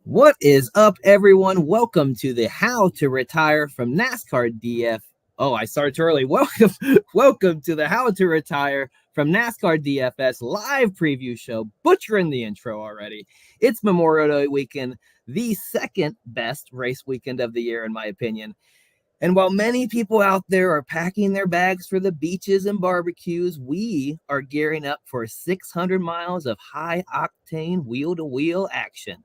What is up, everyone? Welcome to the How to Retire from NASCAR DF. Oh, I started too early. Welcome to the How to Retire from NASCAR DFS live preview show. Butchering the intro already. It's Memorial Day weekend, the second best race weekend of the year, in my opinion. And while many people out there are packing their bags for the beaches and barbecues, we are gearing up for 600 miles of high octane wheel to wheel action.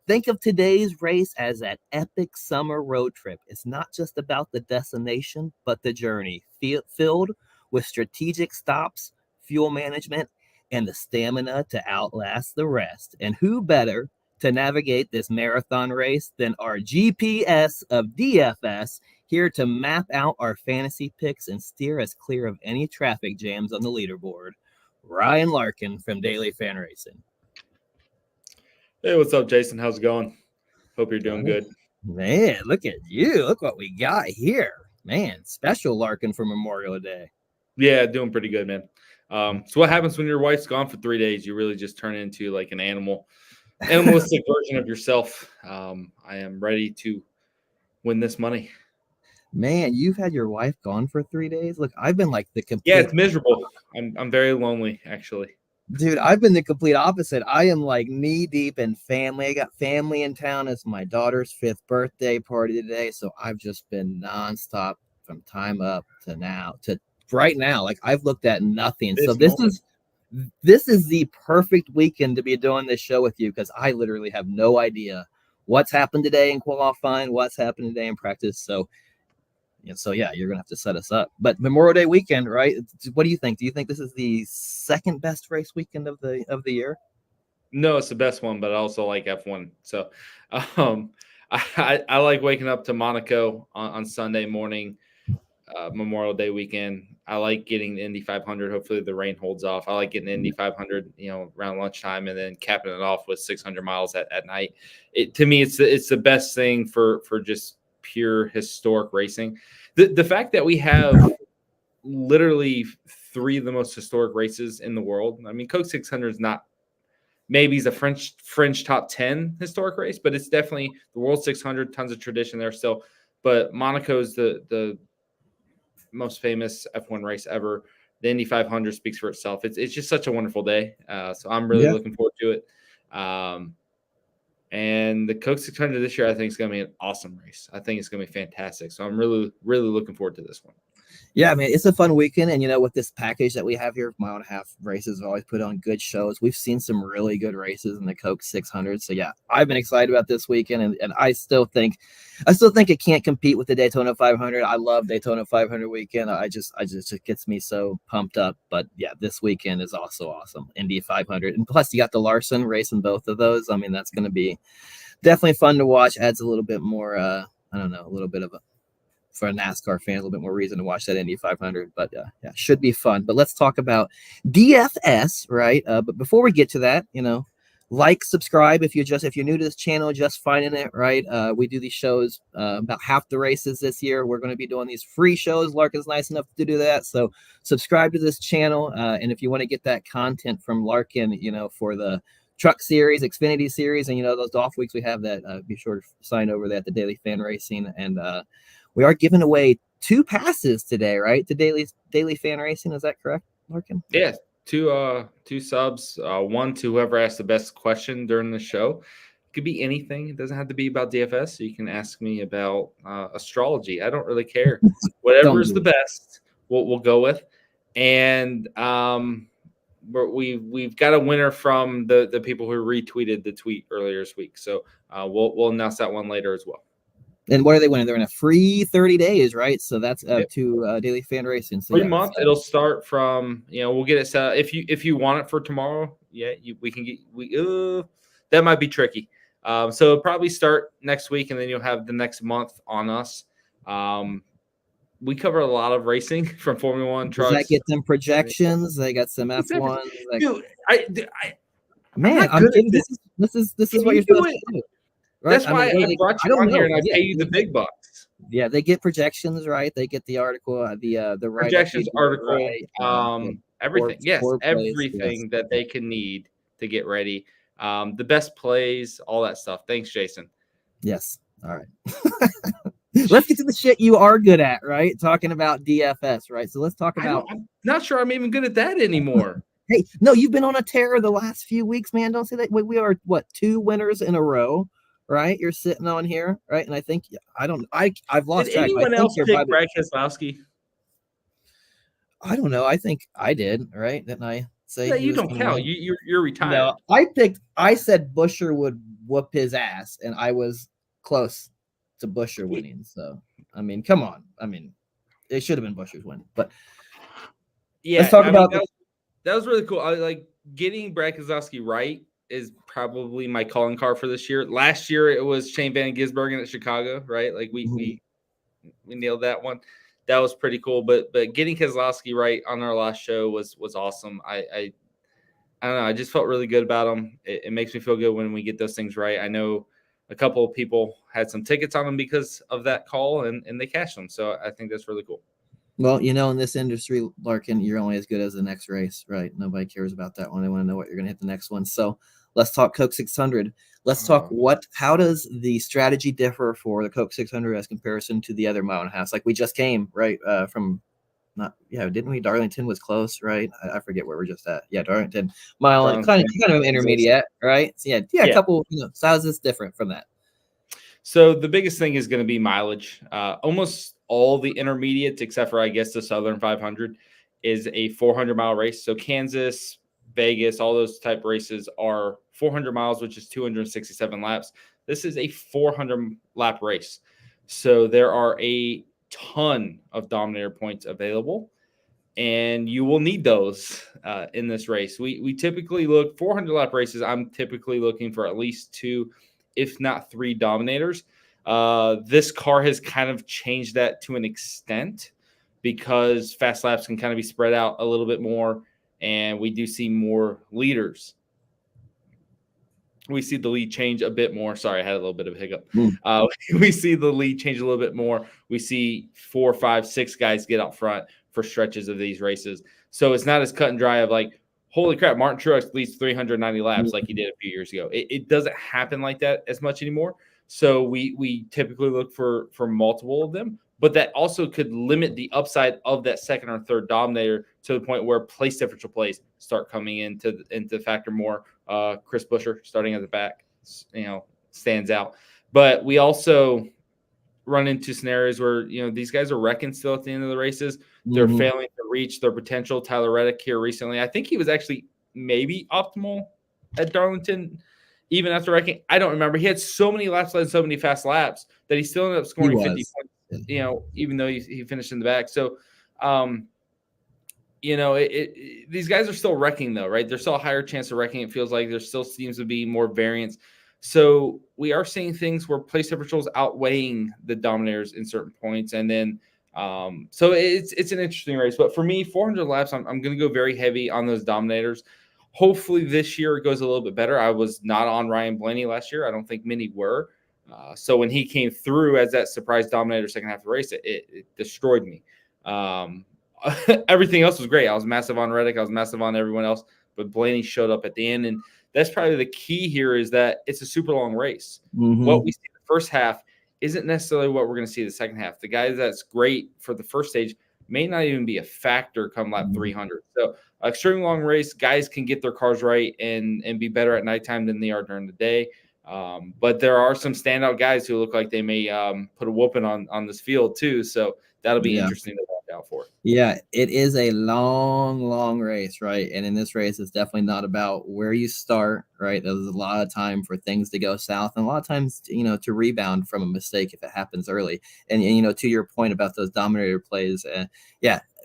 Think of today's race as that epic summer road trip. It's not just about the destination, but the journey, filled with strategic stops, fuel management, and the stamina to outlast the rest. And who better to navigate this marathon race than our GPS of DFS, here to map out our fantasy picks and steer us clear of any traffic jams on the leaderboard? Ryan Larkin from Daily Fan Racing. Hey, what's up, Jason? How's it going? Hope you're doing good. Man, look at you. Look what we got here. Man, special Larkin for Memorial Day. Yeah, doing pretty good, man. So what happens when your wife's gone for 3 days? You really just turn into like an animalistic version of yourself. I am ready to win this money. Man, you've had your wife gone for 3 days? Look, I've been like the complete... Yeah, it's miserable. I'm very lonely, actually. Dude, I've been the complete opposite. I am like knee deep in family. I got family in town. It's my daughter's 5th birthday party today. So I've just been nonstop from time up to now to right now. Like I've looked at nothing. This is the perfect weekend to be doing this show with you, because I literally have no idea what's happened today in qualifying, what's happened today in practice. So you're gonna have to set us up. But Memorial Day weekend, right? What do you think? Do you think this is the second best race weekend of the year? No, it's the best one, but I also like F1. So I like waking up to Monaco on Sunday morning, Memorial Day weekend. I like getting the Indy 500. Hopefully the rain holds off. I like getting the Indy 500, around lunchtime, and then capping it off with 600 miles at night. To me, it's the best thing for just pure historic racing. The fact that we have literally 3 of the most historic races in the world. I mean, Coke 600 is not, maybe it's a French top 10 historic race, but it's definitely the World 600. Tons of tradition there still. But Monaco's the most famous F1 race ever. The Indy 500 speaks for itself. It's just such a wonderful day. So I'm really looking forward to it. And the Coke 600 this year, I think, is going to be an awesome race. I think it's going to be fantastic. So I'm really, really looking forward to this one. Yeah, I mean, it's a fun weekend. And, with this package that we have here, Mile and a Half races always put on good shows. We've seen some really good races in the Coke 600. So, yeah, I've been excited about this weekend. And I still think it can't compete with the Daytona 500. I love Daytona 500 weekend. It gets me so pumped up. But, yeah, this weekend is also awesome. Indy 500. And plus, you got the Larson race in both of those. I mean, that's going to be definitely fun to watch. Adds a little bit more, a little bit of for a NASCAR fan, a little bit more reason to watch that Indy 500, but should be fun. But let's talk about DFS, right? But before we get to that, subscribe if you're new to this channel, just finding it, right? We do these shows about half the races this year. We're going to be doing these free shows. Larkin's nice enough to do that, so subscribe to this channel, and if you want to get that content from Larkin, for the Truck Series, Xfinity Series, and those off weeks we have, that be sure to sign over that, the Daily Fan Racing. And we are giving away 2 passes today, right? To Daily Fan Racing. Is that correct, Larkin? Yeah, two subs. One to whoever asked the best question during the show. It could be anything. It doesn't have to be about DFS. So you can ask me about astrology. I don't really care. Whatever is the best, we'll go with. And we've got a winner from the people who retweeted the tweet earlier this week. So we'll announce that one later as well. And what are they winning? They're in a free 30 days, right? So that's to Daily Fan Racing. So free month. It'll start from, we'll get it set up. If you want it for tomorrow, we can get that might be tricky. So it'll probably start next week, and then you'll have the next month on us. We cover a lot of racing from Formula One trucks. Does that get them projections? They got some F1. Dude, this is what you're supposed to do. Right? That's why I brought you on here, and I pay you the big bucks. Yeah, they get projections, right? They get the article, the projections article, everything. Yes, everything that they can need to get ready the best plays, all that stuff. Thanks, Jason. Yes. All right. Let's get to the shit you are good at, right? Talking about DFS, right? So let's talk about. I'm not sure I'm even good at that anymore. Hey, no, you've been on a tear the last few weeks, man. Don't say that. We are what, 2 winners in a row, right? You're sitting on here, right? And I think I've lost Did track. anyone else pick Brad Keselowski? I don't know. I think I did, right? Didn't I say yeah, you don't count? You're retired. No, I said Buescher would whoop his ass, and I was close to Buescher winning. So I mean, come on. I mean, it should have been Buescher's win. But yeah, let's talk about that was really cool. I like getting Brad Keselowski right is probably my calling card for this year. Last year it was Shane Van Gisbergen at Chicago, right? Like we nailed that one. That was pretty cool. But getting Keselowski right on our last show was awesome. I don't know. I just felt really good about him. It makes me feel good when we get those things right. I know a couple of people had some tickets on them because of that call, and they cashed them. So I think that's really cool. Well, in this industry, Larkin, you're only as good as the next race, right? Nobody cares about that one. They want to know what you're going to hit the next one. So let's talk Coke 600. Let's talk how does the strategy differ for the Coke 600 as comparison to the other mile and a half? Like we just came right from didn't we? Darlington was close, right? I forget where we're just at. Yeah, Darlington mile, kind of intermediate, right? So a couple. So how's this different from that? So the biggest thing is going to be mileage. Almost all the intermediates, except for I guess the Southern 500, is a 400-mile race. So Kansas, Vegas, all those type races are 400 miles, which is 267 laps. This is a 400-lap race. So there are a ton of Dominator points available, and you will need those in this race. We typically look 400-lap races. I'm typically looking for at least 2, if not 3 Dominators. This car has kind of changed that to an extent because fast laps can kind of be spread out a little bit more, and we do see more leaders. We see the lead change a bit more. Sorry, I had a little bit of a hiccup. We see the lead change a little bit more. We see 4, 5, 6 guys get out front for stretches of these races. So it's not as cut and dry of like, holy crap, Martin Truex leads 390 laps like he did a few years ago. It doesn't happen like that as much anymore. So we typically look for multiple of them, but that also could limit the upside of that second or third Dominator to the point where place differential plays start coming into factor more. Chris Buescher starting at the back, stands out. But we also run into scenarios where, these guys are wrecking still at the end of the races. They're failing to reach their potential. Tyler Reddick here recently, I think he was actually maybe optimal at Darlington, even after wrecking. I don't remember. He had so many laps led, so many fast laps that he still ended up scoring 50 points, even though he finished in the back. So, these guys are still wrecking though, right? There's still a higher chance of wrecking. It feels like there still seems to be more variance. So we are seeing things where place differentials outweighing the Dominators in certain points. And then, so it's an interesting race, but for me, 400 laps, I'm going to go very heavy on those Dominators. Hopefully this year it goes a little bit better. I was not on Ryan Blaney last year. I don't think many were. So when he came through as that surprise Dominator second half of the race, it destroyed me. Everything else was great. I was massive on Reddick. I was massive on everyone else, but Blaney showed up at the end. And that's probably the key here is that it's a super long race. What we see in the first half isn't necessarily what we're going to see in the second half. The guy that's great for the first stage may not even be a factor come lap 300. So extremely long race, guys can get their cars right and be better at nighttime than they are during the day. But there are some standout guys who look like they may put a whooping on this field too. So that'll be interesting to watch out for. Yeah, it is a long race, right? And in this race, it's definitely not about where you start, right? There's a lot of time for things to go south and a lot of times, to rebound from a mistake if it happens early. And to your point about those Dominator plays,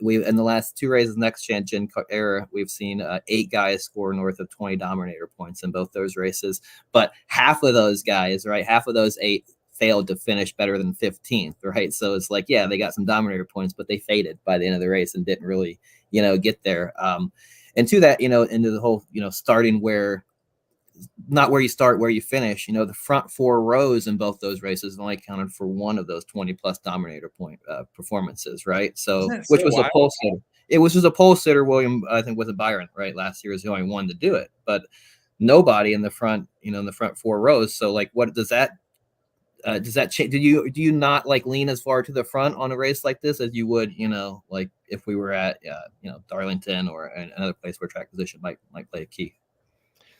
we in the last 2 races, next gen era, we've seen 8 guys score north of 20 Dominator points in both those races. But half of those guys, right, half of those 8 failed to finish better than 15th, right? So it's like, they got some Dominator points, but they faded by the end of the race and didn't really, get there. And to that, into the whole, starting where, not where you start, where you finish, the front 4 rows in both those races only accounted for 1 of those 20 plus Dominator point performances, right? So, which was a pole sitter. It was just a pole sitter. William, I think, was a Byron, right? Last year was the only one to do it. But nobody in the front, in the front 4 rows. So like, what does that change? Do you not like lean as far to the front on a race like this as you would, like if we were at, Darlington or another place where track position might play a key?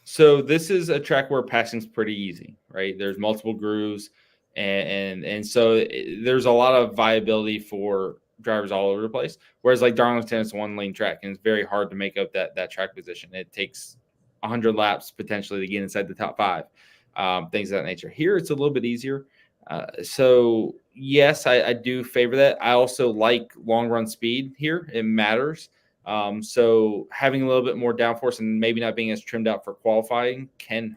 So this is a track where passing's pretty easy, right? There's multiple grooves, and so there's a lot of viability for drivers all over the place. Whereas like Darlington, it's one lane track, and it's very hard to make up that track position. It takes 100 laps potentially to get inside the top 5, things of that nature. Here, it's a little bit easier. So yes, I do favor that. I also like long run speed here. It matters. So having a little bit more downforce and maybe not being as trimmed out for qualifying can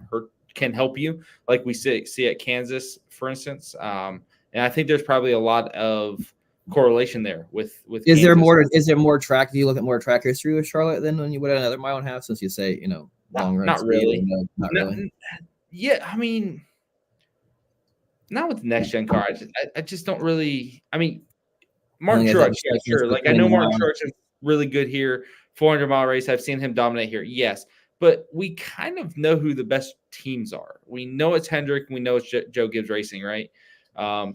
help you, like we see at Kansas, for instance. And I think there's probably a lot of correlation there with Is there more track? Do you look at more track history with Charlotte than when you would at another mile and a half, since you say, long run not speed? really. Not really. Yeah, I mean, not with the next gen car. I just don't really. I mean, Martin Truex, yeah, sure. Like I know Martin Truex is really good here. 400-mile race. I've seen him dominate here. Yes. But we kind of know who the best teams are. We know it's Hendrick. We know it's Joe Gibbs Racing, right?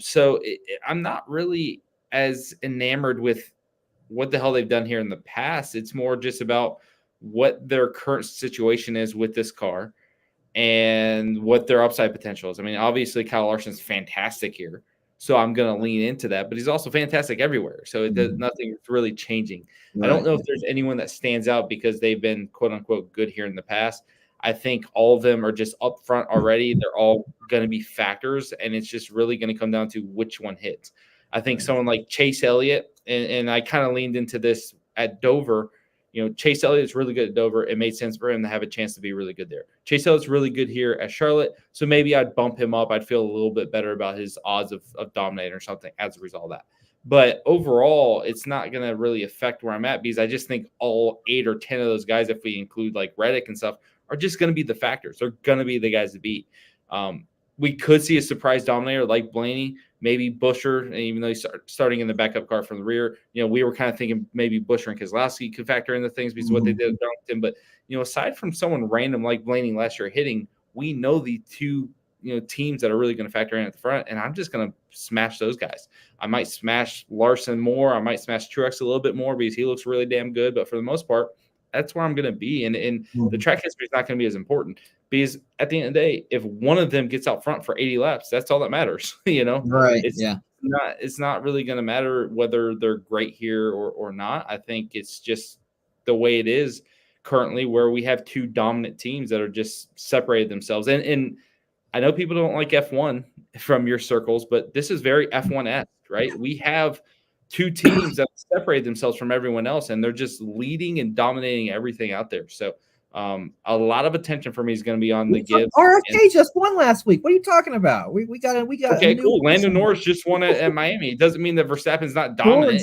So I'm not really as enamored with what the hell they've done here in the past. It's more just about what their current situation is with this car and what their upside potential is. I mean, obviously, Kyle Larson's fantastic here. So I'm going to lean into that, but he's also fantastic everywhere. So nothing's really changing. Right. I don't know if there's anyone that stands out because they've been quote unquote good here in the past. I think all of them are just up front already. They're all going to be factors, and it's just really going to come down to which one hits. I think someone like Chase Elliott, and I kind of leaned into this at Dover. Chase Elliott's really good at Dover. It made sense for him to have a chance to be really good there. Chase Elliott's really good here at Charlotte, so maybe I'd bump him up. I'd feel a little bit better about his odds of dominating or something as a result of that. But overall, it's not going to really affect where I'm at because I just think all 8 or 10 of those guys, if we include like Reddick and stuff, are just going to be the factors. They're going to be the guys to beat. We could see a surprise dominator like Blaney, maybe Buescher, even though he's starting in the backup car from the rear. We were kind of thinking maybe Buescher and Keselowski could factor into things because what they did at Darlington. But, aside from someone random like Blaney last year hitting, we know the two, teams that are really going to factor in at the front, and I'm just going to smash those guys. I might smash Larson more. I might smash Truex a little bit more because he looks really damn good. But for the most part, that's where I'm going to be. And the track history is not going to be as important because at the end of the day, if one of them gets out front for 80 laps, that's all that matters. Right. It's not really going to matter whether they're great here or not. I think it's just the way it is currently, where we have two dominant teams that are just separated themselves. And I know people don't like F1 from your circles, but this is very F1-esque, right? We have two teams that separate themselves from everyone else, and they're just leading and dominating everything out there. So a lot of attention for me is going to be on the Gibbs. RFK just won last week. What are you talking about? We got okay, cool. Lando Norris just won at Miami. It doesn't mean that Verstappen's not dominant.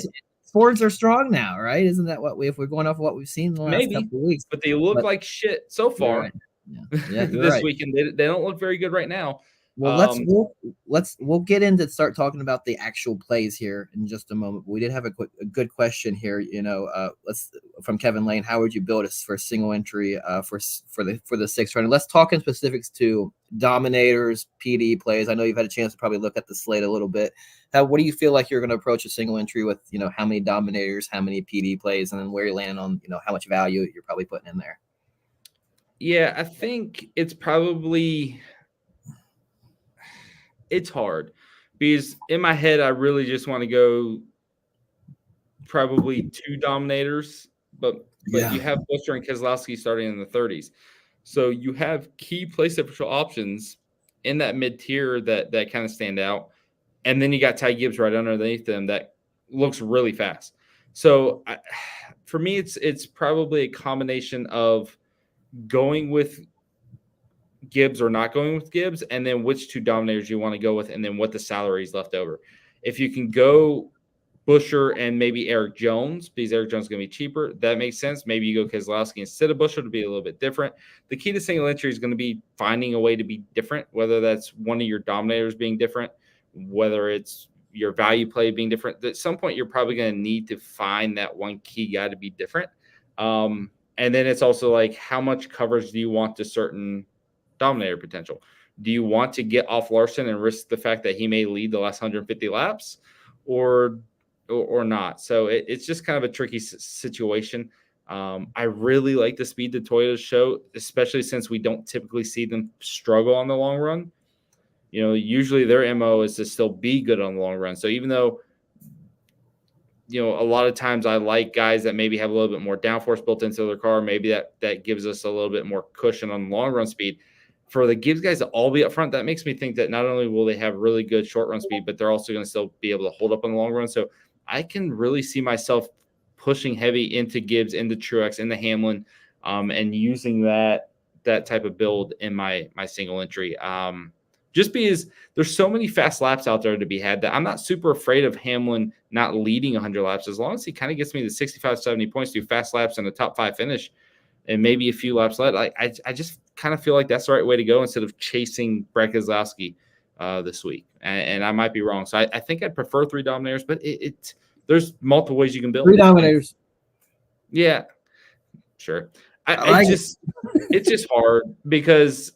Fords are strong now, right? Isn't that if we're going off what we've seen in the last couple of weeks? But they look like shit so far. Right. Yeah, this weekend they don't look very good right now. Well, we'll get into start talking about the actual plays here in just a moment. We did have a good question here. Let's from Kevin Lane. How would you build us for single entry for the 6th round? Let's talk in specifics to dominators, PD plays. I know you've had a chance to probably look at the slate a little bit. What do you feel like you're going to approach a single entry with? How many dominators, how many PD plays, and then where you're landing on how much value you're probably putting in there. Yeah, I think it's probably. It's hard because in my head, I really just want to go probably 2 dominators, but you have Buescher and Keselowski starting in the 30s. So you have key place differential options in that mid tier that kind of stand out. And then you got Ty Gibbs right underneath them that looks really fast. So for me, it's probably a combination of going with Gibbs or not going with Gibbs, and then which 2 dominators you want to go with, and then what the salary is left over. If you can go Buescher and maybe Eric Jones, because Eric Jones is going to be cheaper, that makes sense. Maybe you go Keselowski instead of Buescher to be a little bit different. The key to single entry is going to be finding a way to be different, whether that's one of your dominators being different, whether it's your value play being different. At some point, you're probably going to need to find that one key guy to be different. And then it's also like, how much coverage do you want to certain dominator potential? Do you want to get off Larson and risk the fact that he may lead the last 150 laps or not? So it's just kind of a tricky situation. I really like the speed that Toyotas show, especially since we don't typically see them struggle on the long run. Usually their MO is to still be good on the long run. So even though, a lot of times I like guys that maybe have a little bit more downforce built into their car, maybe that gives us a little bit more cushion on the long run speed. For the Gibbs guys to all be up front, that makes me think that not only will they have really good short run speed, but they're also going to still be able to hold up in the long run. So I can really see myself pushing heavy into Gibbs, into Truex, into Hamlin, and using that type of build in my single entry. Just because there's so many fast laps out there to be had that I'm not super afraid of Hamlin not leading 100 laps. As long as he kind of gets me to 65, 70 points, do fast laps and a top 5 finish, and maybe a few laps led. I just kind of feel like that's the right way to go instead of chasing Brett Keselowski this week. And I might be wrong. So I think I'd prefer 3 dominators, but there's multiple ways you can build 3 dominators. Yeah, sure. It's just hard because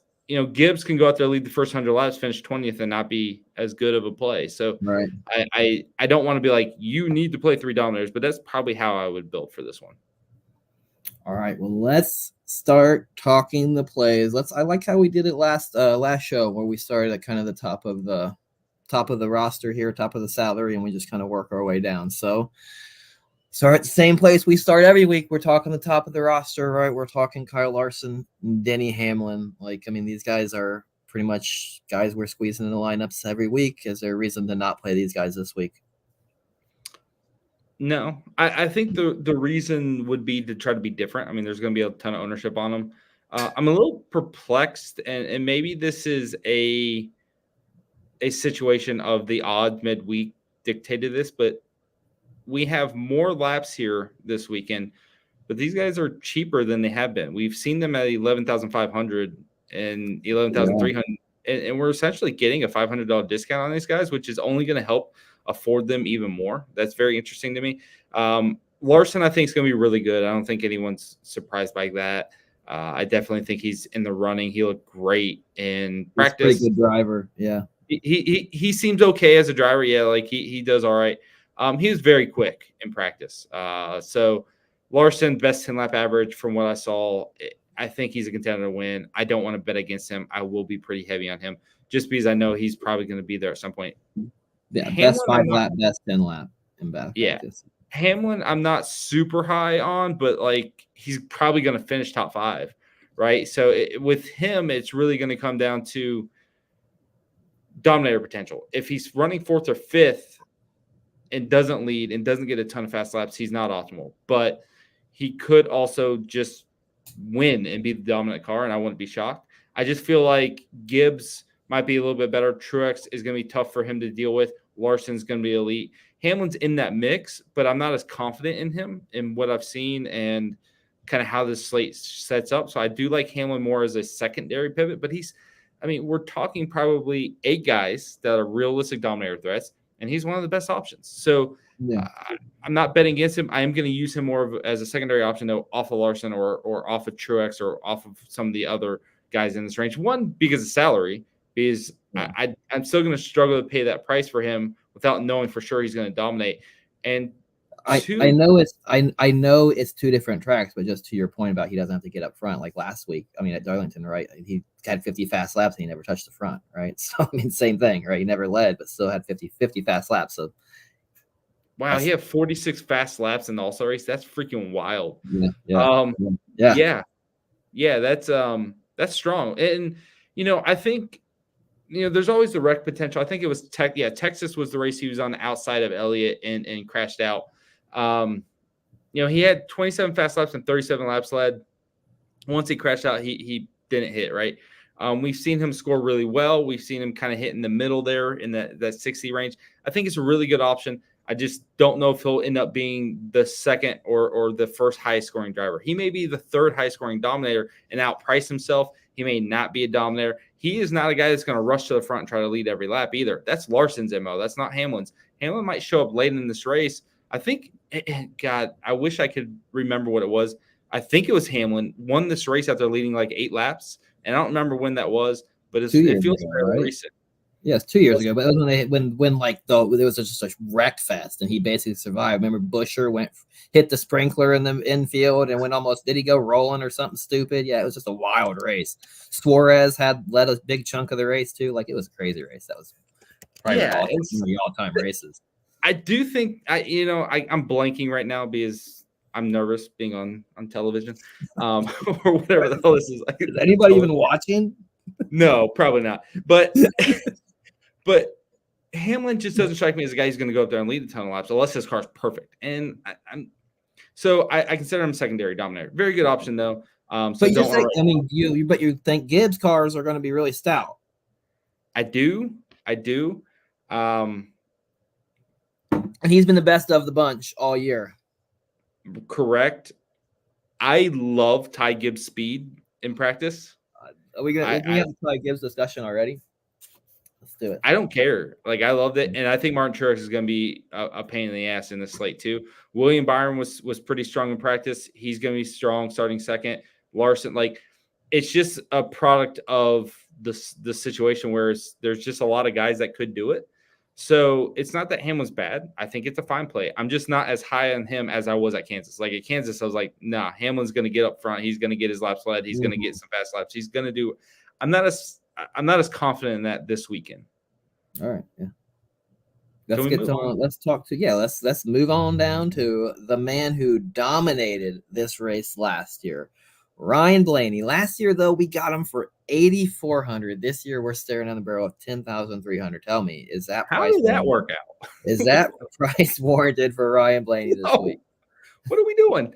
Gibbs can go out there, lead the first 100 laps, finish 20th, and not be as good of a play. So right. I don't want to be like, you need to play 3 dominators, but that's probably how I would build for this one. All right. Well, let's start talking the plays. I like how we did it last show, where we started at kind of the top of the roster here, top of the salary, and we just kind of work our way down. So start at the same place we start every week. We're talking the top of the roster, right? We're talking Kyle Larson, Denny Hamlin. These guys are pretty much guys we're squeezing in the lineups every week. Is there a reason to not play these guys this week? No, I think the reason would be to try to be different. I mean, there's going to be a ton of ownership on them. I'm a little perplexed, and maybe this is a situation of the odds midweek dictated this, but we have more laps here this weekend, but these guys are cheaper than they have been. We've seen them at 11,500 and 11,300, and we're essentially getting a $500 discount on these guys, which is only going to help afford them even more. That's very interesting to me. Larson, I think, is going to be really good. I don't think anyone's surprised by that. I definitely think he's in the running. He looked great in practice. He's a pretty good driver. Yeah. He seems okay as a driver. Yeah, like he does all right. He was very quick in practice. So Larson, best 10-lap average from what I saw. I think he's a contender to win. I don't want to bet against him. I will be pretty heavy on him just because I know he's probably going to be there at some point. Yeah, Hamlin, best 5-lap, best 10-lap in battle. Yeah. Practice. Hamlin, I'm not super high on, but he's probably going to finish top 5, right? So with him, it's really going to come down to dominator potential. If he's running 4th or 5th and doesn't lead and doesn't get a ton of fast laps, he's not optimal. But he could also just win and be the dominant car, and I wouldn't be shocked. I just feel like Gibbs might be a little bit better. Truex is going to be tough for him to deal with. Larson's going to be elite. Hamlin's in that mix, but I'm not as confident in him in what I've seen and kind of how this slate sets up. So I do like Hamlin more as a secondary pivot, but we're talking probably 8 guys that are realistic dominator threats, and he's one of the best options. So I'm not betting against him. I am going to use him more as a secondary option, though, off of Larson or off of Truex or off of some of the other guys in this range. One, because of salary, because I'm still going to struggle to pay that price for him without knowing for sure he's going to dominate. And I know it's 2 different tracks, but just to your point about he doesn't have to get up front like last week. At Darlington, right? He had 50 fast laps and he never touched the front, right? So same thing, right? He never led, but still had 50 fast laps. So wow, he had 46 fast laps in the All-Star race. That's freaking wild. Yeah. That's strong. And I think there's always the wreck potential. I think it was Texas was the race he was on outside of Elliott and crashed out. He had 27 fast laps and 37 laps led. Once he crashed out, he didn't hit, right? We've seen him score really well. We've seen him kind of hit in the middle there in that 60 range. I think it's a really good option. I just don't know if he'll end up being the second or the first highest scoring driver. He may be the 3rd highest scoring dominator and outprice himself. He may not be a dominator. He is not a guy that's going to rush to the front and try to lead every lap either. That's Larson's MO. That's not Hamlin's. Hamlin might show up late in this race. I think, God, I wish I could remember what it was. I think it was Hamlin, won this race after leading like 8 laps. And I don't remember when that was, but it feels fairly recent. Yeah, it's 2 years ago, but it was when there was just a wreck fest, and he basically survived. Remember, Buscher hit the sprinkler in the infield and did he go rolling or something stupid? Yeah, it was just a wild race. Suarez led a big chunk of the race too. Like, it was a crazy race. That was probably one of the all-time races. I do think I'm blanking right now because I'm nervous being on television, or whatever the hell this is. Is anybody even watching? No, probably not. But Hamlin just doesn't strike me as a guy who's going to go up there and lead a ton of laps unless his car's perfect. And I consider him a secondary dominator. Very good option though. But you think Gibbs cars are going to be really stout? I do. And he's been the best of the bunch all year. Correct. I love Ty Gibbs' speed in practice. Are we going to have a Ty Gibbs discussion already? Let's do it. I don't care. Like, I loved it. And I think Martin Truex is going to be a pain in the ass in the slate too. William Byron was pretty strong in practice. He's going to be strong starting second. Larson, like, it's just a product of the situation where there's just a lot of guys that could do it. So it's not that Hamlin's bad. I think it's a fine play. I'm just not as high on him as I was at Kansas. Like, at Kansas, I was like, nah, Hamlin's going to get up front. He's going to get his laps led. He's going to get some fast laps. He's going to do – I'm not as confident in that this weekend. All right. Yeah. Let's move on down to the man who dominated this race last year, Ryan Blaney. Last year, though, we got him for $8,400. This year, we're staring down the barrel of $10,300. Tell me, is that how did that work out? Is that price warranted for Ryan Blaney this week? What are we doing?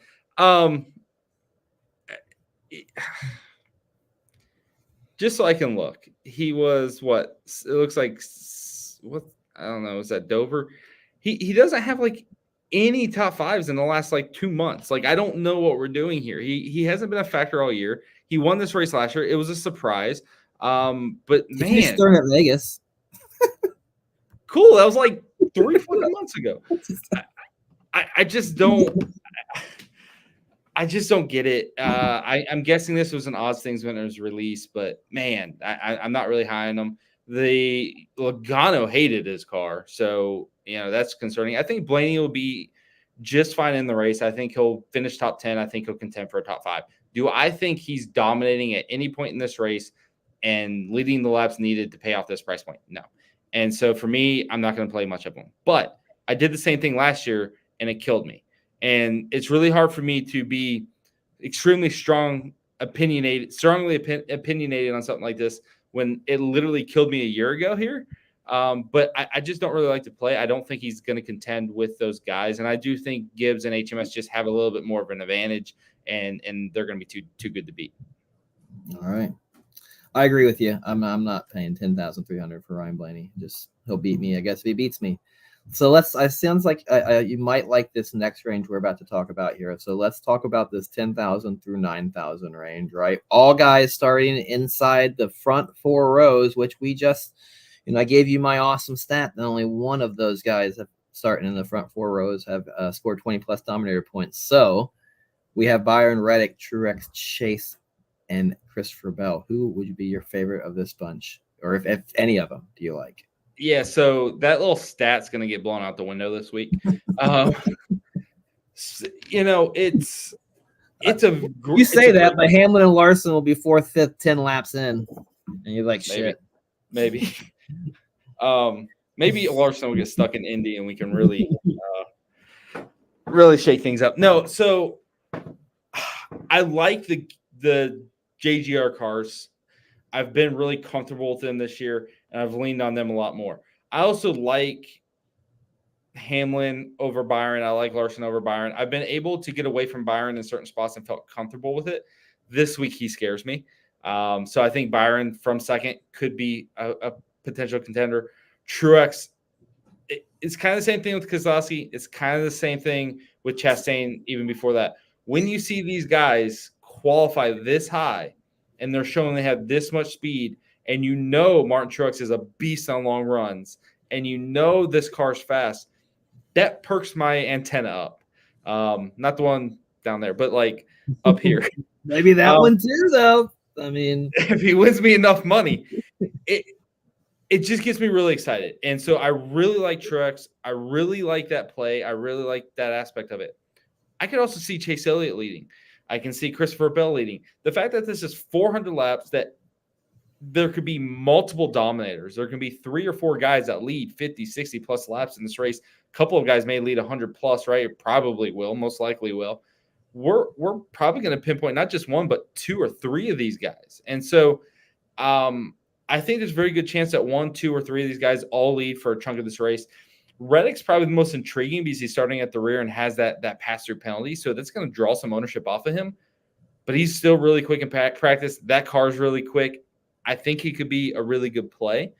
Just so I can look, he was what? It looks like what? I don't know. Is that Dover? He doesn't have like any top fives in the last like 2 months. Like, I don't know what we're doing here. He hasn't been a factor all year. He won this race last year. It was a surprise. But man, he's starting at Vegas. Cool. That was like 3-4 months ago. I just don't get it. I'm guessing this was an odds things when it was released, but man, I'm not really high on him. The Logano hated his car, so that's concerning. I think Blaney will be just fine in the race. I think he'll finish top 10. I think he'll contend for a top 5. Do I think he's dominating at any point in this race and leading the laps needed to pay off this price point? No. And so for me, I'm not going to play much of him. But I did the same thing last year, and it killed me. And it's really hard for me to be extremely strongly opinionated on something like this when it literally killed me a year ago here. But I just don't really like to play. I don't think he's going to contend with those guys. And I do think Gibbs and HMS just have a little bit more of an advantage, and they're going to be too good to beat. All right. I agree with you. I'm not paying $10,300 for Ryan Blaney. He'll beat me, I guess, if he beats me. So it sounds like you might like this next range we're about to talk about here. So let's talk about this 10,000 through 9,000 range, right? All guys starting inside the front 4 rows, which we just, I gave you my awesome stat that only one of those guys starting in the front 4 rows have scored 20 plus dominator points. So we have Byron, Reddick, Truex, Chase, and Christopher Bell. Who would be your favorite of this bunch? Or if any of them do you like? Yeah, so that little stat's going to get blown out the window this week. It's a group. You say that, but Hamlin and Larson will be 4th, 5th, 10 laps in, and you're like, shit. Maybe Larson will get stuck in Indy, and we can really shake things up. No, so I like the JGR cars. I've been really comfortable with them this year, and I've leaned on them a lot more. I also like Hamlin over Byron. I like Larson over Byron. I've been able to get away from Byron in certain spots and felt comfortable with it. This week, he scares me. So I think Byron from second could be a potential contender. Truex, it's kind of the same thing with Keselowski. It's kind of the same thing with Chastain even before that. When you see these guys qualify this high, and they're showing they have this much speed, and Martin Truex is a beast on long runs, and this car's fast, that perks my antenna up. Not the one down there, but like up here. Maybe that one too, though. I mean, if he wins me enough money, it just gets me really excited. And so I really like Truex. I really like that play. I really like that aspect of it. I could also see Chase Elliott leading. I can see Christopher Bell leading. The fact that this is 400 laps, that there could be multiple dominators. There can be 3 or 4 guys that lead 50, 60 plus laps in this race. A couple of guys may lead 100 plus, right? Probably will, most likely will. We're probably going to pinpoint not just 1, but 2 or 3 of these guys. And so I think there's a very good chance that 1, 2, or 3 of these guys all lead for a chunk of this race. Reddick's probably the most intriguing because he's starting at the rear and has that pass-through penalty. So that's going to draw some ownership off of him. But he's still really quick in practice. That car's really quick. I think he could be a really good play.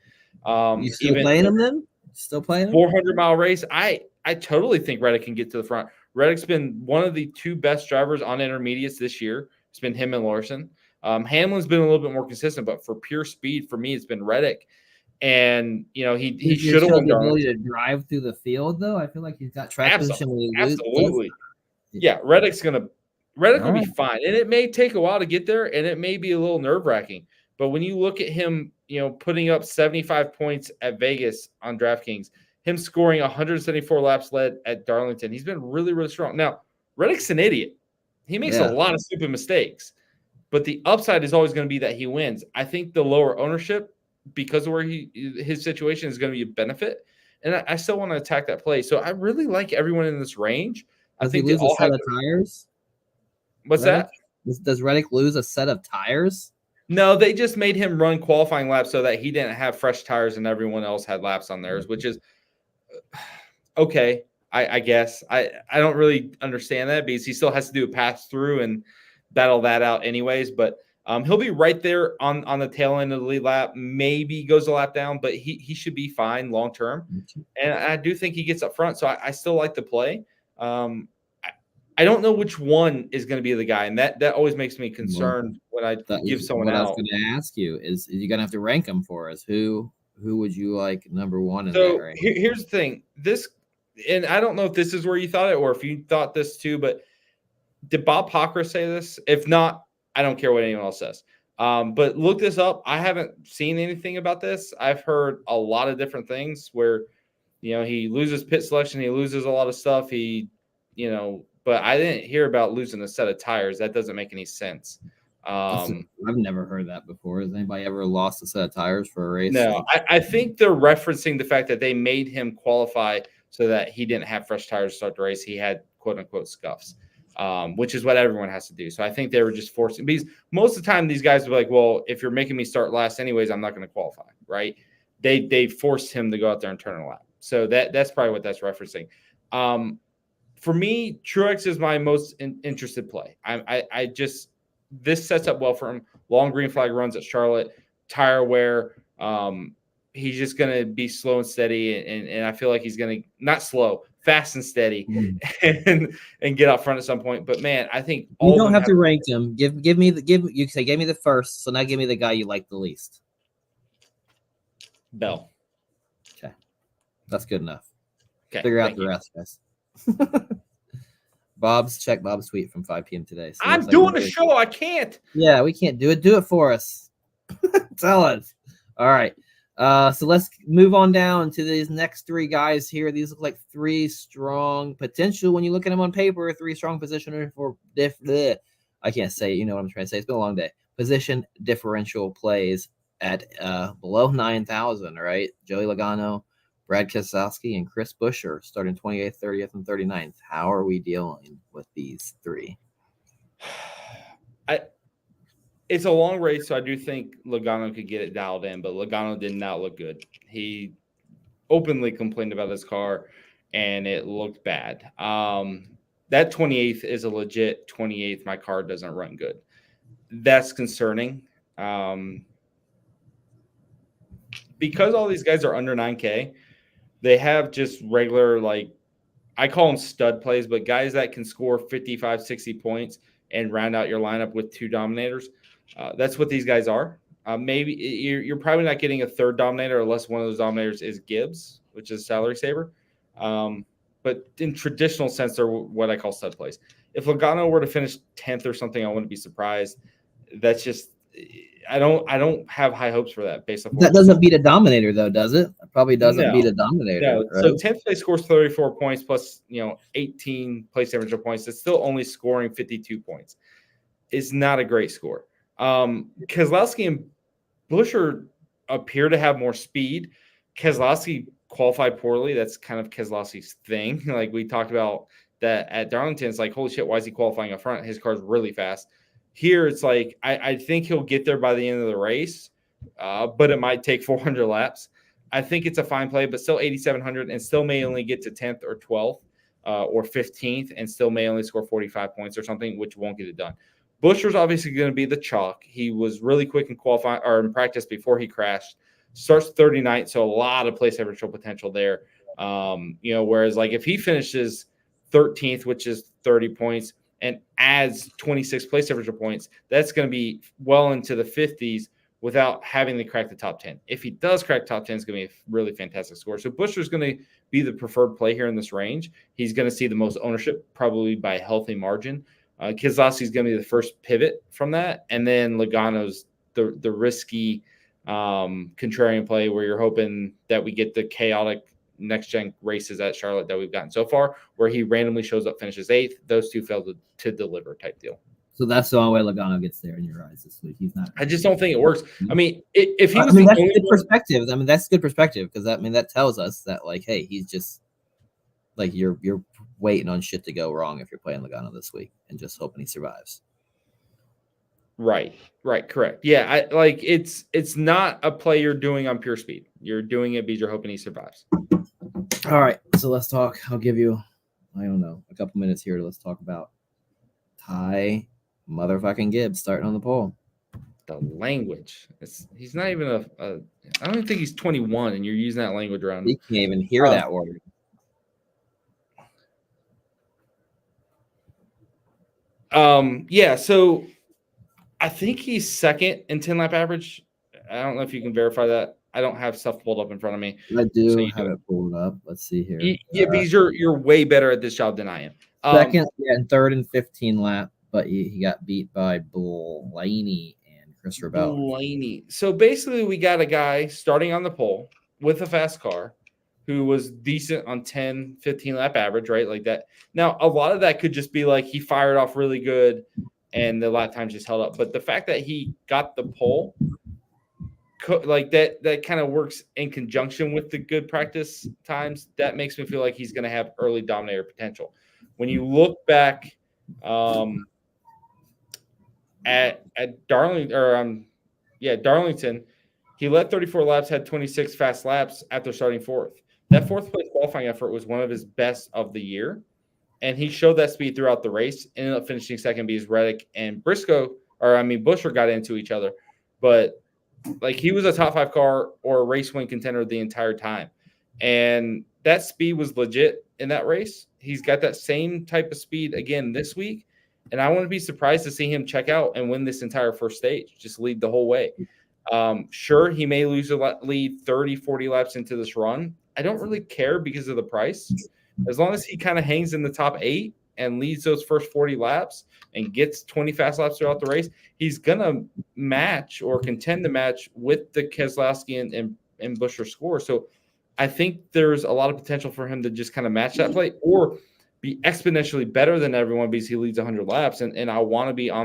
You still playing him then? Still playing him? 400-mile race. I totally think Reddick can get to the front. Reddick's been one of the 2 best drivers on intermediates this year. It's been him and Larson. Hamlin's been a little bit more consistent, but for pure speed, for me, it's been Reddick. And, he should have won. The ability to drive through the field, though. I feel like he's got track position. Absolutely. Yeah, Reddick will be fine. And it may take a while to get there, and it may be a little nerve-wracking. But when you look at him, putting up 75 points at Vegas on DraftKings, him scoring 174 laps led at Darlington, he's been really, really strong. Now, Reddick's an idiot. He makes a lot of stupid mistakes. But the upside is always going to be that he wins. I think the lower ownership, because of where his situation, is going to be a benefit. And I still want to attack that play. So I really like everyone in this range. I think they all have tires. What's that? Does Reddick lose a set of tires? No, they just made him run qualifying laps so that he didn't have fresh tires and everyone else had laps on theirs, which is okay, I guess. I don't really understand that because he still has to do a pass through and battle that out anyways. But he'll be right there on the tail end of the lead lap. Maybe goes a lap down, but he should be fine long term. And I do think he gets up front, so I still like the play. I don't know which one is going to be the guy, and that always makes me concerned when I give someone out. What I was going to ask you is you're going to have to rank them for us. Who would you like number 1 in that rank? Here's the thing. And I don't know if this is where you thought it or if you thought this too, but did Bob Pocker say this? If not, I don't care what anyone else says. But look this up. I haven't seen anything about this. I've heard a lot of different things where, he loses pit selection. He loses a lot of stuff. But I didn't hear about losing a set of tires. That doesn't make any sense. I've never heard that before. Has anybody ever lost a set of tires for a race? No, I think they're referencing the fact that they made him qualify so that he didn't have fresh tires to start the race. He had quote unquote scuffs, which is what everyone has to do. So I think they were just forcing, because most of the time these guys were like, well, if you're making me start last anyways, I'm not going to qualify. Right. They forced him to go out there and turn a lap. So that's probably what that's referencing. For me, Truex is my most interested play. This sets up well for him. Long green flag runs at Charlotte, tire wear. He's just going to be slow and steady, and I feel like he's going to not slow, fast and steady, and get out front at some point. But man, I think you don't have to rank him. Give me the first. So now give me the guy you like the least. Bell. Okay, that's good enough. Okay, figure out the rest, guys. Check Bob's tweet from 5 p.m. today. So I'm doing a show. I can't. Yeah, we can't do it. Do it for us. Tell us. All right. So let's move on down to these next 3 guys here. These look like 3 strong potential when you look at them on paper. 3 strong positioners for I can't say. You know what I'm trying to say. It's been a long day. Position differential plays at below 9,000. Right. Joey Logano, Brad Keselowski, and Chris Busch starting 28th, 30th, and 39th. How are we dealing with these 3? It's a long race, so I do think Logano could get it dialed in, but Logano did not look good. He openly complained about his car, and it looked bad. That 28th is a legit 28th. My car doesn't run good. That's concerning. Because all these guys are under 9K, they have just regular, I call them stud plays, but guys that can score 55, 60 points and round out your lineup with 2 dominators. That's what these guys are. Maybe you're probably not getting a third dominator unless one of those dominators is Gibbs, which is salary saver. But in traditional sense, they're what I call stud plays. If Logano were to finish 10th or something, I wouldn't be surprised. That's just I don't have high hopes for that based off That doesn't beat a dominator, though, does it? It probably doesn't beat a dominator. No. Right? So 10th place scores 34 points plus 18 place differential points. It's still only scoring 52 points. It's not a great score. Keselowski and Busch appear to have more speed. Keselowski qualified poorly. That's kind of Keselowski's thing. Like we talked about that at Darlington. It's like, holy shit, why is he qualifying up front? His car's really fast. Here, it's like, I think he'll get there by the end of the race, but it might take 400 laps. I think it's a fine play, but still 8,700 and still may only get to 10th or 12th or 15th and still may only score 45 points or something, which won't get it done. Busch was obviously going to be the chalk. He was really quick in qualifying or in practice before he crashed. Starts 39th, so a lot of place differential potential there. Whereas like if he finishes 13th, which is 30 points, and adds 26 place differential points, that's going to be well into the 50s without having to crack the top 10. If he does crack top 10, it's going to be a really fantastic score. So Busch is going to be the preferred play here in this range. He's going to see the most ownership, probably by a healthy margin. Keselowski is going to be the first pivot from that. And then Logano's the risky contrarian play where you're hoping that we get the chaotic next-gen races at Charlotte that we've gotten so far, where he randomly shows up, finishes 8th. Those two failed to deliver type deal. So that's the only way Logano gets there in your eyes this week. He's not. I just don't think it works. I mean, if he was that's good perspective. I mean, that's good perspective because that tells us that like, hey, he's just like you're waiting on shit to go wrong if you're playing Logano this week and just hoping he survives. Right, correct. Yeah, it's not a play you're doing on pure speed. You're doing it because you're hoping he survives. All right, so let's talk. I'll give you, I don't know, a couple minutes here. Let's talk about Ty motherfucking Gibbs starting on the pole. The language. He's not even I don't even think he's 21, and you're using that language around him. He can't even hear that word. Yeah, so I think he's second in 10-lap average. I don't know if you can verify that. I don't have stuff pulled up in front of me. I do have it pulled up. Let's see here. Yeah, because you're way better at this job than I am. Second, and third and 15 lap, but he got beat by Blaney and Christopher Bell. Blaney. So basically, we got a guy starting on the pole with a fast car who was decent on 10, 15 lap average, right? Like that. Now, a lot of that could just be like he fired off really good and the lap times just held up. But the fact that he got the pole, like that kind of works in conjunction with the good practice times. That makes me feel like he's going to have early dominator potential. When you look back at Darlington, he led 34 laps, had 26 fast laps after starting 4th. That 4th place qualifying effort was one of his best of the year, and he showed that speed throughout the race. Ended up finishing second because Reddick and Busch got into each other, but like he was a top 5 car or a race win contender the entire time. And that speed was legit in that race. He's got that same type of speed again this week. And I wouldn't be surprised to see him check out and win this entire first stage, just lead the whole way. Sure, he may lose a lead 30, 40 laps into this run. I don't really care because of the price. As long as he kind of hangs in the top 8 and leads those first 40 laps and gets 20 fast laps throughout the race, he's going to match or contend to match with the Keselowski and Busch score. So I think there's a lot of potential for him to just kind of match that play or be exponentially better than everyone because he leads 100 laps. And I want to be I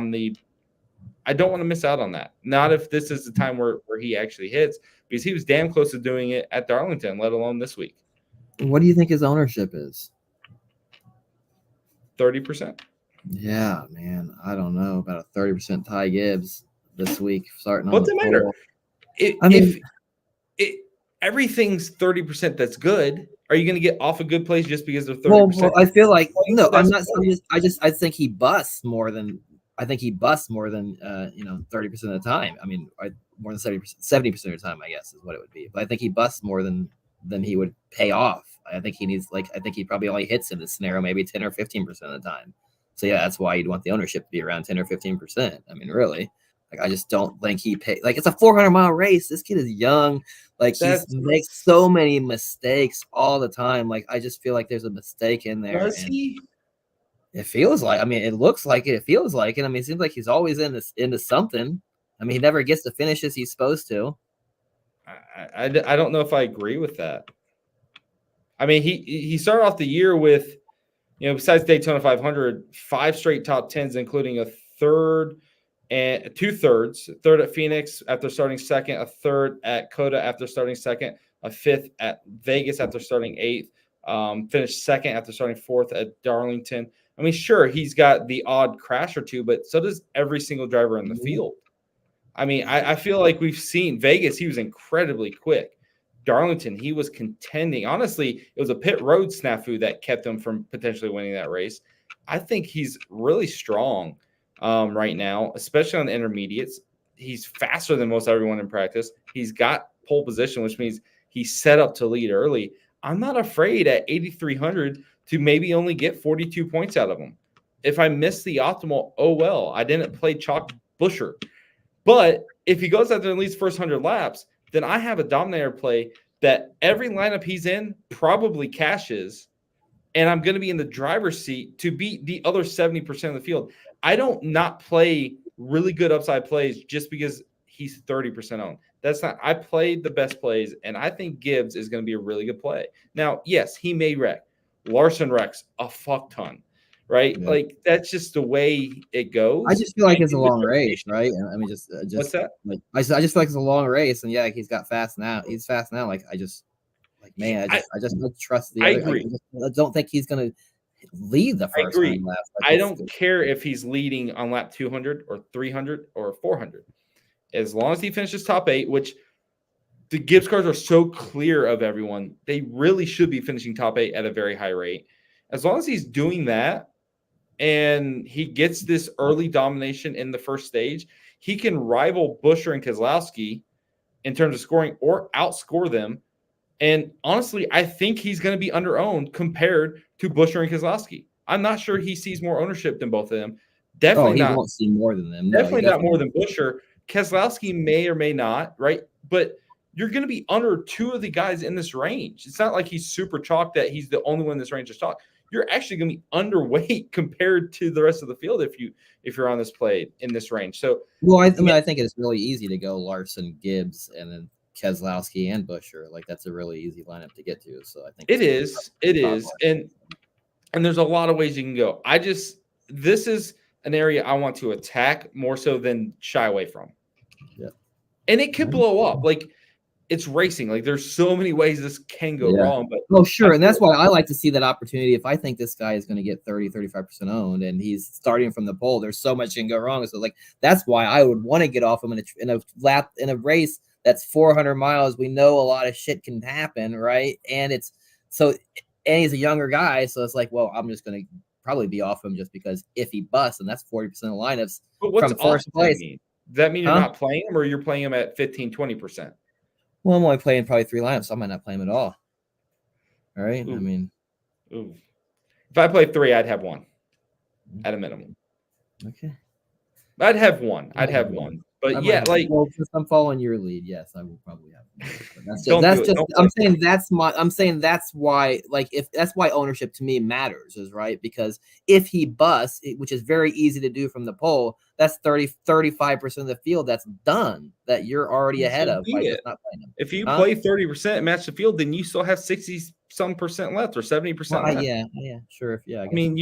don't want to miss out on that. Not if this is the time where he actually hits, because he was damn close to doing it at Darlington, let alone this week. What do you think his ownership is? 30%. Yeah, man. I don't know about a 30% Ty Gibbs this week starting on What's the the matter? If everything's 30%, that's good. Are you going to get off a good place just because they're 30%? Well, I feel like no. I'm not. I think he busts more than 30% of the time. I mean, more than 70% of the time, I guess is what it would be. But I think he busts more than he would pay off. I think he probably only hits in this scenario maybe 10 or 15% of the time. So yeah, that's why you'd want the ownership to be around 10 or 15%. I mean, really, like I just don't think he pay. Like it's a 400-mile race. This kid is young. Like he makes so many mistakes all the time. Like I just feel like there's a mistake in there. Does he? It feels like. I mean, it looks like it. It feels like it. I mean, it seems like he's always into something. I mean, he never gets the finishes he's supposed to. I don't know if I agree with that. I mean, he started off the year with, besides Daytona 500, 5 straight top 10s, including a third and 2/3, third at Phoenix after starting second, a third at Coda after starting second, a fifth at Vegas after starting 8th, finished second after starting 4th at Darlington. I mean, sure, he's got the odd crash or two, but so does every single driver in the field. I mean, I feel like we've seen Vegas, he was incredibly quick. Darlington, he was contending. Honestly, it was a pit road snafu that kept him from potentially winning that race. I think he's really strong right now, especially on the intermediates. He's faster than most everyone in practice. He's got pole position, which means he's set up to lead early. I'm not afraid at 8,300 to maybe only get 42 points out of him. If I miss the optimal, oh well. I didn't play chalk Buscher. But if he goes out there and leads first 100 laps, then I have a dominator play that every lineup he's in probably cashes, and I'm going to be in the driver's seat to beat the other 70% of the field. I don't not play really good upside plays just because he's 30% owned. That's not – I played the best plays, and I think Gibbs is going to be a really good play. Now, yes, he may wreck. Larson wrecks a fuck ton. Right? Yeah. Like, that's just the way it goes. I just feel like it's a long race, right? I mean, just what's that? Like, I just feel like it's a long race, and yeah, he's got fast now. He's fast now. Like, I just don't trust the. I other. agree. I don't think he's gonna lead the first. I agree. Laps. Like, I don't care if he's leading on lap 200 or 300 or 400, as long as he finishes top 8, which the Gibbs cars are so clear of everyone. They really should be finishing top 8 at a very high rate. As long as he's doing that, and he gets this early domination in the first stage, he can rival Buescher and Keselowski in terms of scoring or outscore them. And honestly, I think he's going to be under-owned compared to Buescher and Keselowski. I'm not sure he sees more ownership than both of them. Definitely not. He won't see more than them. Definitely not more than Buescher. Keselowski may or may not, right? But you're going to be under 2 of the guys in this range. It's not like he's super chalk that he's the only one in this range is chalk. You're actually going to be underweight compared to the rest of the field if you're on this play in this range. So, well, I think it's really easy to go Larson, Gibbs, and then Keselowski and Buescher. Like, that's a really easy lineup to get to. So I think it is, and there's a lot of ways you can go. This is an area I want to attack more so than shy away from. Yeah, and it could blow up. Like, it's racing. Like, there's so many ways this can go wrong. But sure. And that's why I like to see that opportunity. If I think this guy is going to get 30-35% owned and he's starting from the pole, there's so much can go wrong. So, like, that's why I would want to get off him in a race that's 400 miles. We know a lot of shit can happen, right? And he's a younger guy, so it's like, well, I'm just going to probably be off him just because if he busts, and that's 40% of lineups from first place. Does that mean you're not playing him, or you're playing him at 15-20%? Well, I'm only playing probably 3 lineups, so I might not play him at all. All right. Ooh. I mean, if I play 3, I'd have 1 at a minimum. Okay. I'd have 1. But since I'm following your lead, yes, I will probably have. I'm saying that's why, like, if that's why ownership to me matters, is right, because if he busts, which is very easy to do from the pole, that's 35% of the field that's done that you're already ahead of by just not playing him. If you play 30% and match the field, then you still have 60-some% left or 70% left. Yeah, sure. I mean,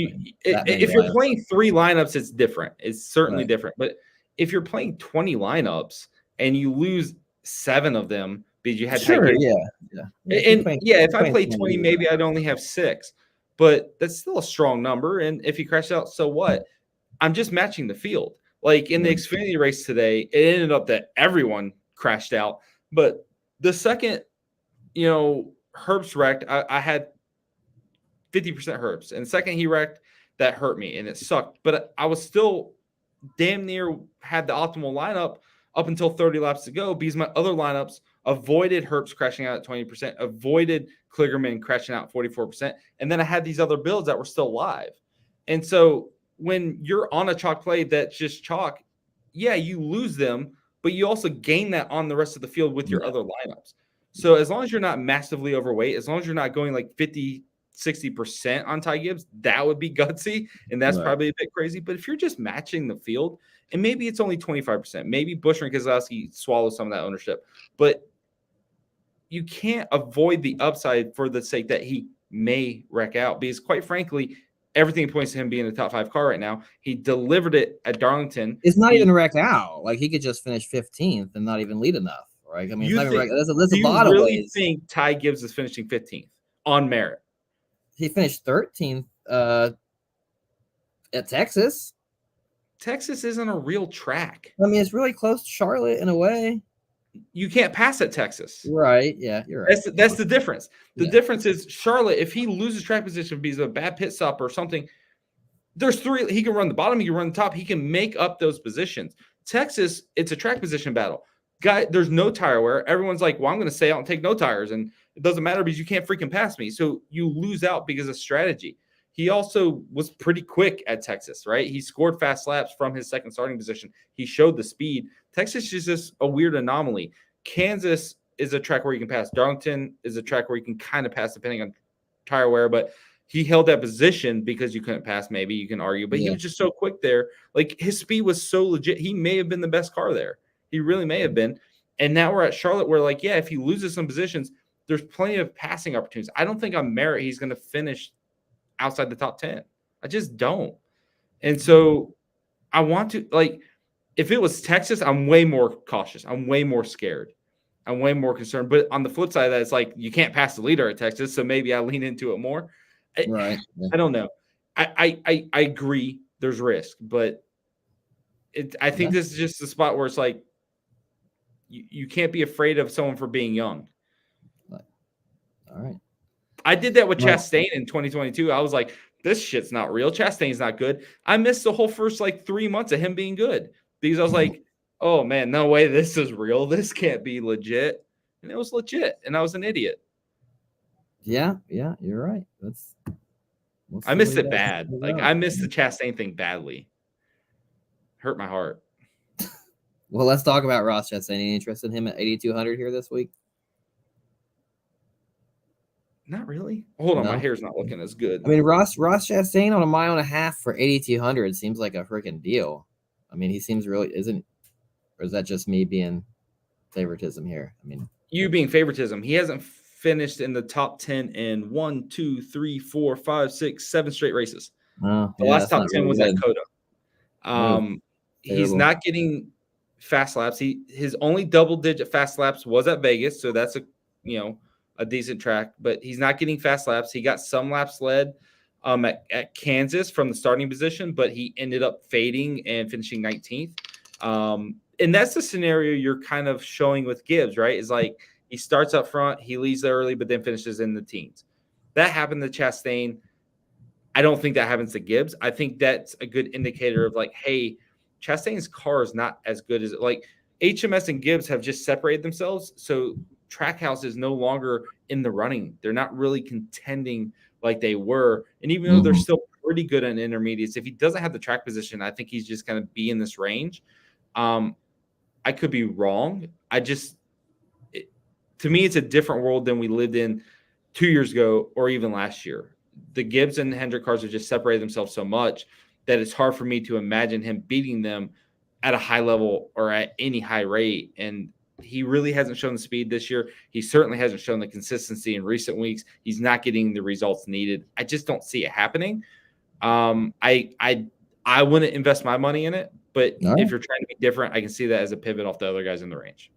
if you're playing 3 lineups, it's different. It's certainly different, but if you're playing 20 lineups and you lose 7 of them because you had if I play 20, maybe I'd only have 6, but that's still a strong number. And if you crash out, so what? I'm just matching the field. Like in the Xfinity race today, it ended up that everyone crashed out. But the second, Herbst wrecked, I had 50% Herbst. And the second he wrecked, that hurt me and it sucked. But I was still damn near had the optimal lineup up until 30 laps to go because my other lineups avoided Herbst crashing out at 20%, avoided Kligerman crashing out 44%, and then I had these other builds that were still live. And so when you're on a chalk play that's just chalk, you lose them, but you also gain that on the rest of the field with your other lineups. So as long as you're not massively overweight, as long as you're not going like 50 60% on Ty Gibbs, that would be gutsy, and that's probably a bit crazy. But if you're just matching the field, and maybe it's only 25%, maybe Busch and Keselowski swallow some of that ownership, but you can't avoid the upside for the sake that he may wreck out, because quite frankly, everything points to him being a top 5 car right now. He delivered it at Darlington. It's not even wreck out. Like, he could just finish 15th and not even lead enough, right? I mean, it's not even there's a lot of ways. Do you really think Ty Gibbs is finishing 15th on merit? He finished 13th at Texas. Texas isn't a real track. I mean, it's really close to Charlotte in a way. You can't pass at Texas. Right. Yeah, you're right. That's the difference. The difference is Charlotte, if he loses track position because of a bad pit stop or something, there's 3. He can run the bottom, he can run the top, he can make up those positions. Texas, it's a track position battle. There's no tire wear. Everyone's like, well, I'm going to stay out and take no tires. And it doesn't matter because you can't freaking pass me. So you lose out because of strategy. He also was pretty quick at Texas, right? He scored fast laps from his second starting position. He showed the speed. Texas is just a weird anomaly. Kansas is a track where you can pass. Darlington is a track where you can kind of pass depending on tire wear, but he held that position because you couldn't pass, maybe you can argue. But he was just so quick there. Like, his speed was so legit. He may have been the best car there. He really may have been. And now we're at Charlotte where, like, if he loses some positions, there's plenty of passing opportunities. I don't think on merit he's going to finish outside the top 10. I just don't. And so I want to, like, if it was Texas, I'm way more cautious. I'm way more scared. I'm way more concerned. But on the flip side of that, it's like you can't pass the leader at Texas, so maybe I lean into it more. Right. I don't know. I agree there's risk, but I think this is just the spot where it's like you can't be afraid of someone for being young. All right. I did that with Chastain in 2022. I was like, this shit's not real. Chastain's not good. I missed the whole first 3 months of him being good because I was like, oh man, no way this is real. This can't be legit. And it was legit. And I was an idiot. Yeah, you're right. I missed it bad. I missed the Chastain thing badly. Hurt my heart. Well, let's talk about Ross Chastain. Any interest in him at 8,200 here this week? Not really. Hold on, my hair's not looking as good. I mean, Ross Chastain on a 1.5 miles for 8,200 seems like a freaking deal. I mean, he seems really isn't, or is that just me being favoritism here? I mean, you being favoritism. He hasn't finished in the top 10 in 1, 2, 3, 4, 5, 6, 7 straight races. The last top 10 was at Coda. He's not getting fast laps. His only double-digit fast laps was at Vegas, so that's a decent track, but he's not getting fast laps. He got some laps led at Kansas from the starting position, but he ended up fading and finishing 19th. And that's the scenario you're kind of showing with Gibbs, right? Is like he starts up front, he leads there early, but then finishes in the teens. That happened to Chastain. I don't think that happens to Gibbs. I think that's a good indicator of like, hey, Chastain's car is not as good as HMS and Gibbs have just separated themselves. So Trackhouse is no longer in the running. They're not really contending like they were. And even though they're still pretty good on intermediates, if he doesn't have the track position, I think he's just going to be in this range. I could be wrong. To me, it's a different world than we lived in 2 years ago or even last year. The Gibbs and Hendrick cars have just separated themselves so much that it's hard for me to imagine him beating them at a high level or at any high rate. And he really hasn't shown the speed this year. He certainly hasn't shown the consistency in recent weeks. He's not getting the results needed. I just don't see it happening. I wouldn't invest my money in it, but if you're trying to be different, I can see that as a pivot off the other guys in the range.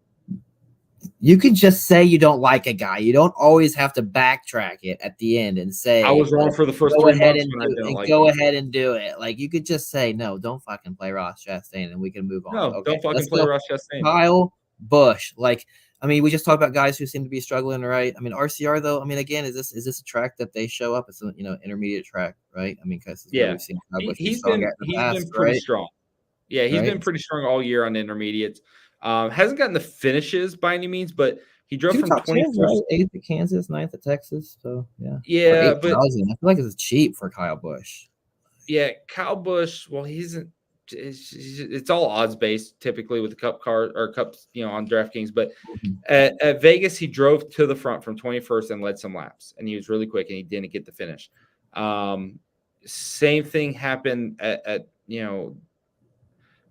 You can just say you don't like a guy. You don't always have to backtrack it at the end and say I was wrong for the first 3 months. Go ahead and do it. Like, you could just say, no, don't fucking play Ross Chastain and we can move on. No, don't fucking play Ross Chastain. Kyle Busch. We just talked about guys who seem to be struggling, right? I mean, RCR though. I mean, again, is this a track that they show up? It's intermediate track, right? I mean, because we've seen he's been pretty strong. Yeah, he's been pretty strong all year on intermediates. Hasn't gotten the finishes by any means, but he drove from 24th, 8th at Kansas, 9th at Texas. So but I feel like it's cheap for Kyle Busch. Yeah, Kyle Busch. Well, he isn't it's all odds based typically with the Cup car or Cups, on DraftKings. But at Vegas, he drove to the front from 21st and led some laps, and he was really quick and he didn't get the finish. Same thing happened at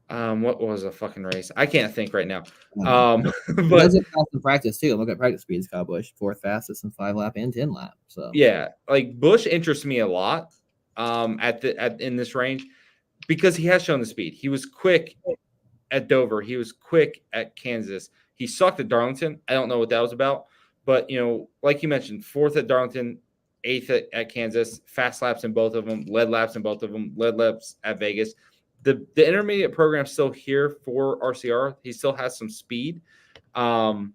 what was a fucking race? I can't think right now. But that's a fast in practice too. Look at practice speeds. Kyle Busch, 4th fastest in 5-lap and 10-lap. So yeah, like Busch interests me a lot in this range because he has shown the speed. He was quick at Dover. He was quick at Kansas. He sucked at Darlington. I don't know what that was about, but like you mentioned, 4th at Darlington, 8th at Kansas, fast laps in both of them, led laps in both of them, led laps at Vegas. The intermediate program's still here for RCR. He still has some speed. And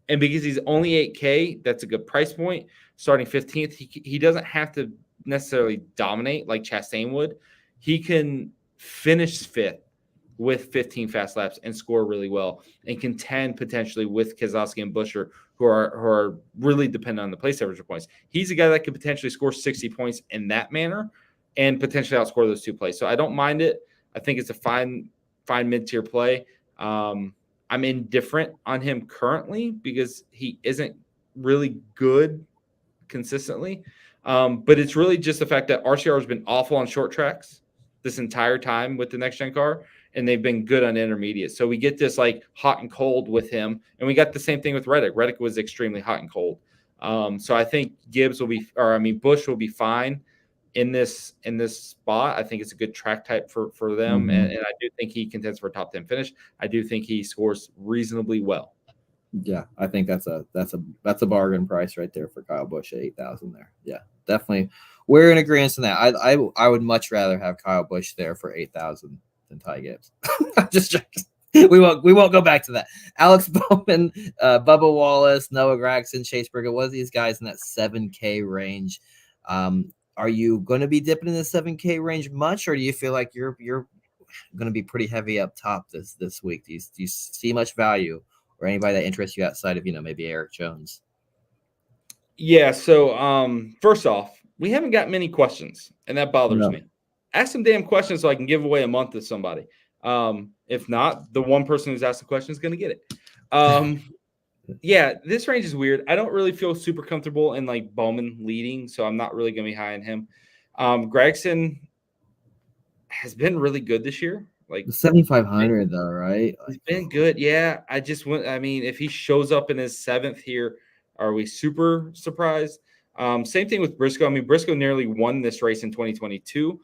because he's only 8K, that's a good price point. Starting 15th, he doesn't have to necessarily dominate like Chastain would. He can finish 5th with 15 fast laps and score really well and contend potentially with Keselowski and Buescher, who are really dependent on the place average points. He's a guy that could potentially score 60 points in that manner and potentially outscore those two plays. So I don't mind it. I think it's a fine mid-tier play. I'm indifferent on him currently because he isn't really good consistently. But it's really just the fact that RCR has been awful on short tracks this entire time with the next-gen car, and they've been good on intermediate. So we get this like hot and cold with him, and we got the same thing with Reddick. Reddick was extremely hot and cold. So I think Busch will be fine in this spot. I think it's a good track type for them, Mm-hmm. and I do think he contends for a top 10 finish. I do think he scores reasonably well. Yeah, I think that's a bargain price right there for Kyle Busch at 8,000 there. Yeah, definitely. We're in agreement on that. I would much rather have Kyle Busch there for 8,000 than Ty Gibbs. I'm just joking. We won't go back to that. Alex Bowman, Bubba Wallace, Noah Gragson, Chase Briscoe, what are these guys in that 7K range? Are you going to be dipping in the 7K range much, or do you feel like you're going to be pretty heavy up top this week? Do you see much value or anybody that interests you outside of maybe Eric Jones? Yeah. So first off, we haven't got many questions, and that bothers me. Ask some damn questions so I can give away a month to somebody. If not, the one person who's asked the question is going to get it. Yeah, this range is weird. I don't really feel super comfortable in like Bowman leading, so I'm not really going to be high on him. Gragson has been really good this year. Like 7,500 though, right? He's been good. Yeah, if he shows up in his 7th here, are we super surprised? Same thing with Briscoe. Briscoe nearly won this race in 2022.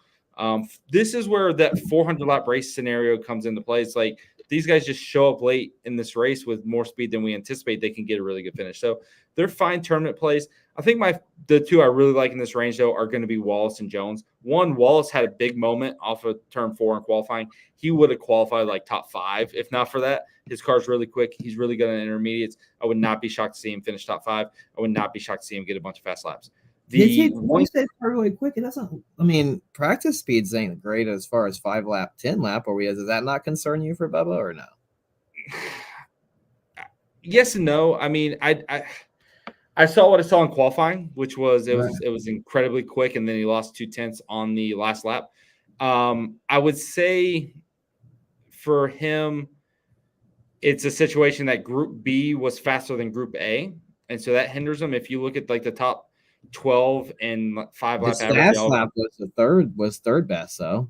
This is where that 400 lap race scenario comes into play. It's like these guys just show up late in this race with more speed than we anticipate. They can get a really good finish. So they're fine tournament plays. I think the two I really like in this range, though, are going to be Wallace and Jones. One, Wallace had a big moment off of turn 4 in qualifying. He would have qualified like top 5 if not for that. His car's really quick. He's really good on intermediates. I would not be shocked to see him finish top 5. I would not be shocked to see him get a bunch of fast laps. Really quick. It doesn't. Practice speeds ain't great as far as 5-lap, 10-lap. Does that not concern you for Bubba or no? Yes and no. I saw what I saw in qualifying, which was it was incredibly quick, and then he lost 2/10 on the last lap. I would say for him, it's a situation that Group B was faster than Group A, and so that hinders him. If you look at like the top 12 and 5-lap average, last lap was third best. So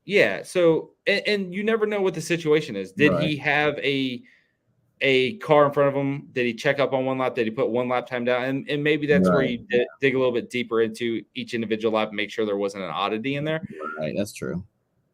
yeah. So and you never know what the situation is. Did he have a car in front of him? Did he check up on one lap? Did he put one lap time down? And maybe that's where you dig a little bit deeper into each individual lap and make sure there wasn't an oddity in there. Right, that's true.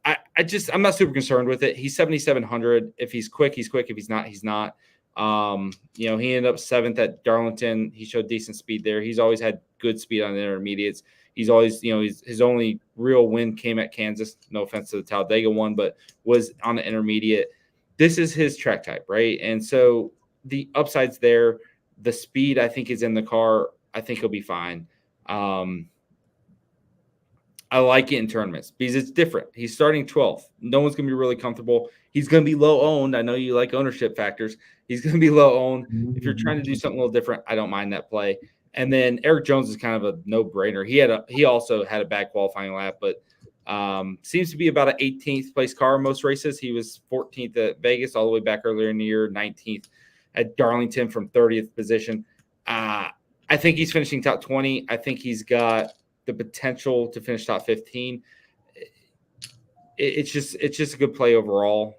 I'm not super concerned with it. He's 7,700. If he's quick, he's quick. If he's not, he's not. He ended up 7th at Darlington. He showed decent speed there. He's always had good speed on the intermediates. He's always, his only real win came at Kansas. No offense to the Talladega one, but was on the intermediate. This is his track type, right? And so the upside's there. The speed, I think, is in the car. I think he'll be fine. I like it in tournaments because it's different. He's starting 12th. No one's going to be really comfortable. He's going to be low owned. I know you like ownership factors. He's going to be low owned. If you're trying to do something a little different, I don't mind that play. And then Eric Jones is kind of a no-brainer. He also had a bad qualifying lap, but Seems to be about an 18th place car in most races. He was 14th at Vegas all the way back earlier in the year, 19th at Darlington from 30th position. I think he's finishing top 20. I think he's got the potential to finish top 15. It's just a good play overall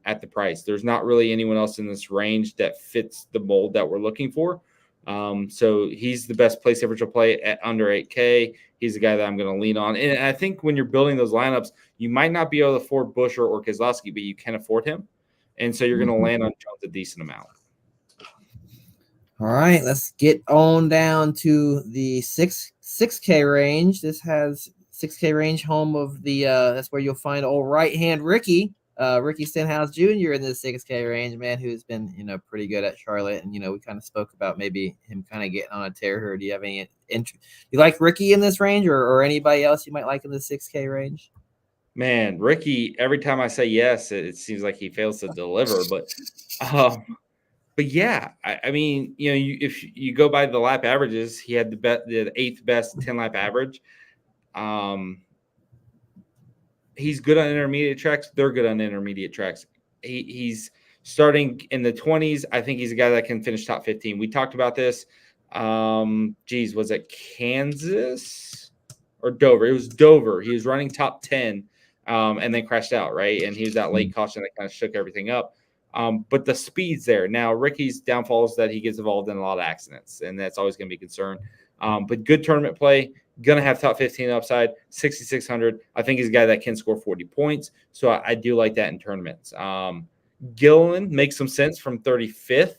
at the price. There's not really anyone else in this range that fits the mold that we're looking for. So he's the best place differential play at under 8K. He's the guy that I'm going to lean on. And I think when you're building those lineups, you might not be able to afford Busch or Keselowski, but you can afford him. And so you're going to land on Jones a decent amount. All right, let's get on down to the 6K range. This has 6K range, home of the that's where you'll find old right hand Ricky Stenhouse Jr. in the 6K range, man, who's been pretty good at Charlotte, and we kind of spoke about maybe him kind of getting on a tear here. Do you have any interest? You like Ricky in this range, or anybody else you might like in the 6K range? Man, Ricky, every time I say yes, it seems like he fails to deliver, but yeah, I mean, if you go by the lap averages, he had the 8th best 10-lap average. He's good on intermediate tracks. They're good on intermediate tracks. He's starting in the 20s. I think he's a guy that can finish top 15. We talked about this. Was it Kansas or Dover? It was Dover. He was running top 10 and then crashed out, right? And he was that late caution that kind of shook everything up. But the speed's there. Now, Ricky's downfall is that he gets involved in a lot of accidents, and that's always going to be a concern. But good tournament play, going to have top 15 upside, 6,600. I think he's a guy that can score 40 points, so I do like that in tournaments. Gilliland makes some sense from 35th.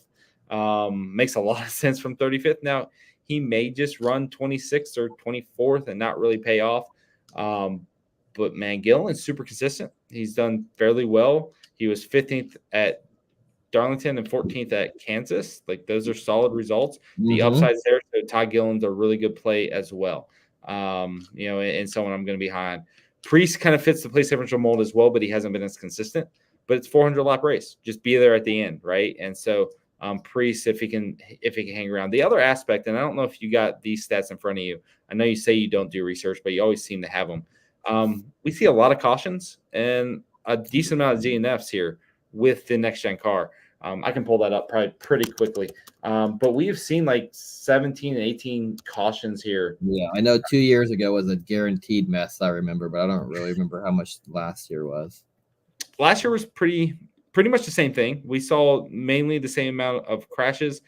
Makes a lot of sense from 35th. Now, he may just run 26th or 24th and not really pay off. But, man, Gilliland's super consistent. He's done fairly well. He was 15th at Darlington and 14th at Kansas. Like, those are solid results. The upside's there. So Todd Gilliland's a really good play as well. And someone I'm going to be high on. Priest kind of fits the place differential mold as well, but he hasn't been as consistent. But it's 400 lap race. Just be there at the end, right? And so Priest, if he can hang around. The other aspect, and I don't know if you got these stats in front of you. I know you say you don't do research, but you always seem to have them. We see a lot of cautions and a decent amount of DNFs here with the next gen car. I can pull that up probably pretty quickly. But we've seen like 17 and 18 cautions here. Yeah, I know 2 years ago was a guaranteed mess, I remember, but I don't really remember how much last year was. Last year was pretty much the same thing. We saw mainly the same amount of crashes,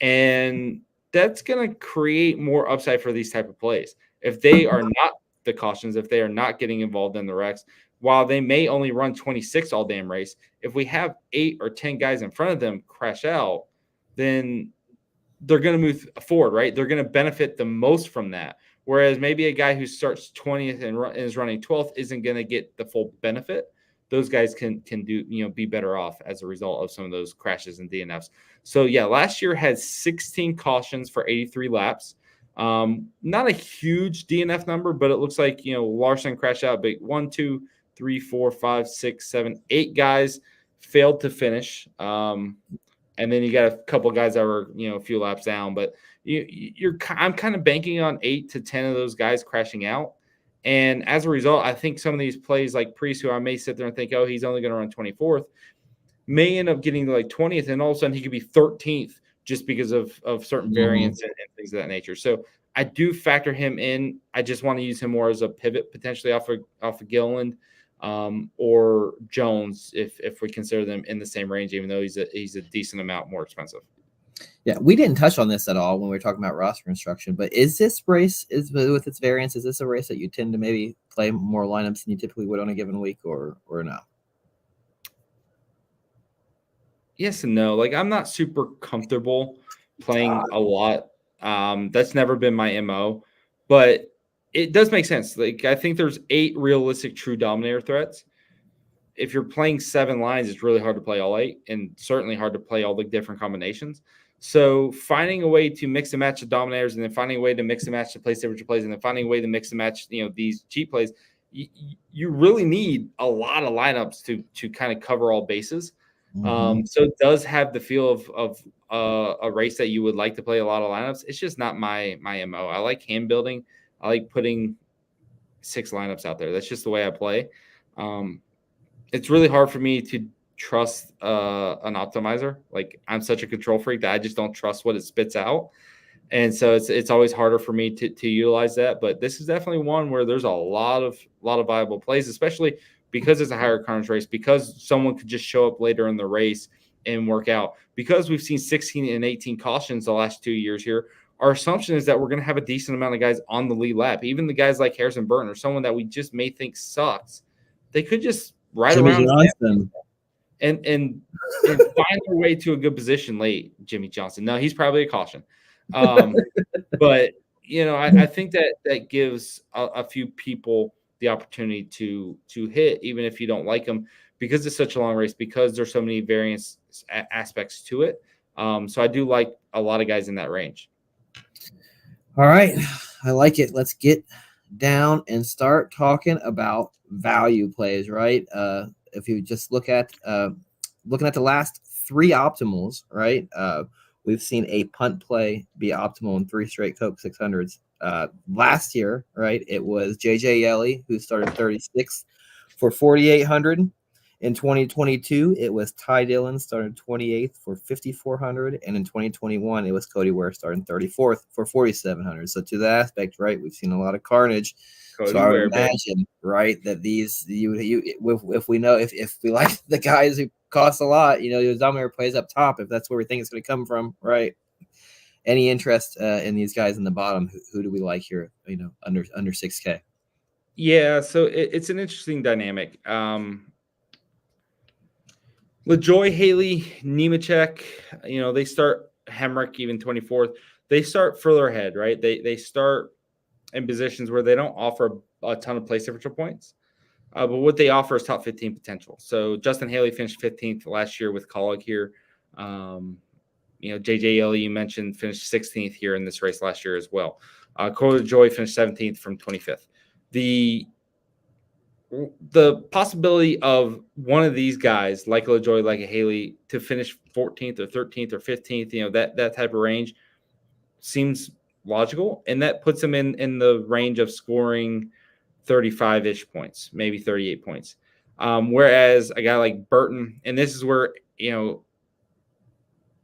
and that's going to create more upside for these type of plays. If they are not the cautions, if they are not getting involved in the wrecks, while they may only run 26 all damn race, if we have 8 or 10 guys in front of them crash out, then they're going to move forward, right? They're going to benefit the most from that. Whereas maybe a guy who starts 20th and is running 12th isn't going to get the full benefit. Those guys can do, be better off as a result of some of those crashes and DNFs. So yeah, last year had 16 cautions for 83 laps. Not a huge DNF number, but it looks like, Larson crashed out big. 1, 2, 3, 4, 5, 6, 7, 8 guys failed to finish. And then you got a couple of guys that were, a few laps down, but I'm kind of banking on 8 to 10 of those guys crashing out. And as a result, I think some of these plays like Priest, who I may sit there and think, oh, he's only going to run 24th, may end up getting like 20th. And all of a sudden he could be 13th just because of certain variants and things of that nature. So I do factor him in. I just want to use him more as a pivot, potentially off of Gilliland or Jones, if we consider them in the same range, even though he's a decent amount more expensive. Yeah, we didn't touch on this at all when we were talking about roster construction, but is this race with its variance? Is this a race that you tend to maybe play more lineups than you typically would on a given week, or no? Yes and no. Like, I'm not super comfortable playing a lot. That's never been my MO, but it does make sense. Like, I think there's 8 realistic true dominator threats. If you're playing 7 lines, it's really hard to play all 8, and certainly hard to play all the different combinations. So finding a way to mix and match the dominators, and then finding a way to mix and match the place differential plays, and then finding a way to mix and match, these cheap plays, you really need a lot of lineups to kind of cover all bases. So it does have the feel of a race that you would like to play a lot of lineups. It's just not my MO. I like hand building. I like putting 6 lineups out there. That's just the way I play. It's really hard for me to trust an optimizer. Like, I'm such a control freak that I just don't trust what it spits out. And so it's always harder for me to utilize that. But this is definitely one where there's a lot of viable plays, especially because it's a higher carnage race, because someone could just show up later in the race and work out. Because we've seen 16 and 18 cautions the last 2 years here, our assumption is that we're going to have a decent amount of guys on the lead lap. Even the guys like Harrison Burton or someone that we just may think sucks, they could just ride Jimmy around Johnson. and find their way to a good position late. Jimmy Johnson. No, he's probably a caution. But I think that gives a few people the opportunity to hit, even if you don't like them, because it's such a long race, because there's so many variance aspects to it. So I do like a lot of guys in that range. All right, I like it. Let's get down and start talking about value plays, right? If you just looking at the last 3 optimals, right? We've seen a punt play be optimal in 3 straight Coke 600s. Last year, right, it was J.J. Yelly, who started 36th for 4,800. In 2022, it was Ty Dillon, started 28th for 5,400. And in 2021, it was Cody Ware, starting 34th for 4,700. So to that aspect, right, we've seen a lot of carnage. So I would imagine, right, that these if we know if we like the guys who cost a lot, your dominator plays up top, if that's where we think it's going to come from, right? Any interest in these guys in the bottom? Who do we like here? Under 6K. Yeah, so it's an interesting dynamic. LaJoy, Haley, Nemechek, they start Hemrick even 24th. They start further ahead, right? They start in positions where they don't offer a ton of place differential points, but what they offer is top 15 potential. So Justin Haley finished 15th last year with Colleague here. JJ Yelly, you mentioned, finished 16th here in this race last year as well. Corey LaJoy finished 17th from 25th. The possibility of one of these guys, like LaJoy, like a Haley, to finish 14th or 13th or 15th, that type of range seems logical. And that puts them in the range of scoring 35-ish points, maybe 38 points. Whereas a guy like Burton, and this is where,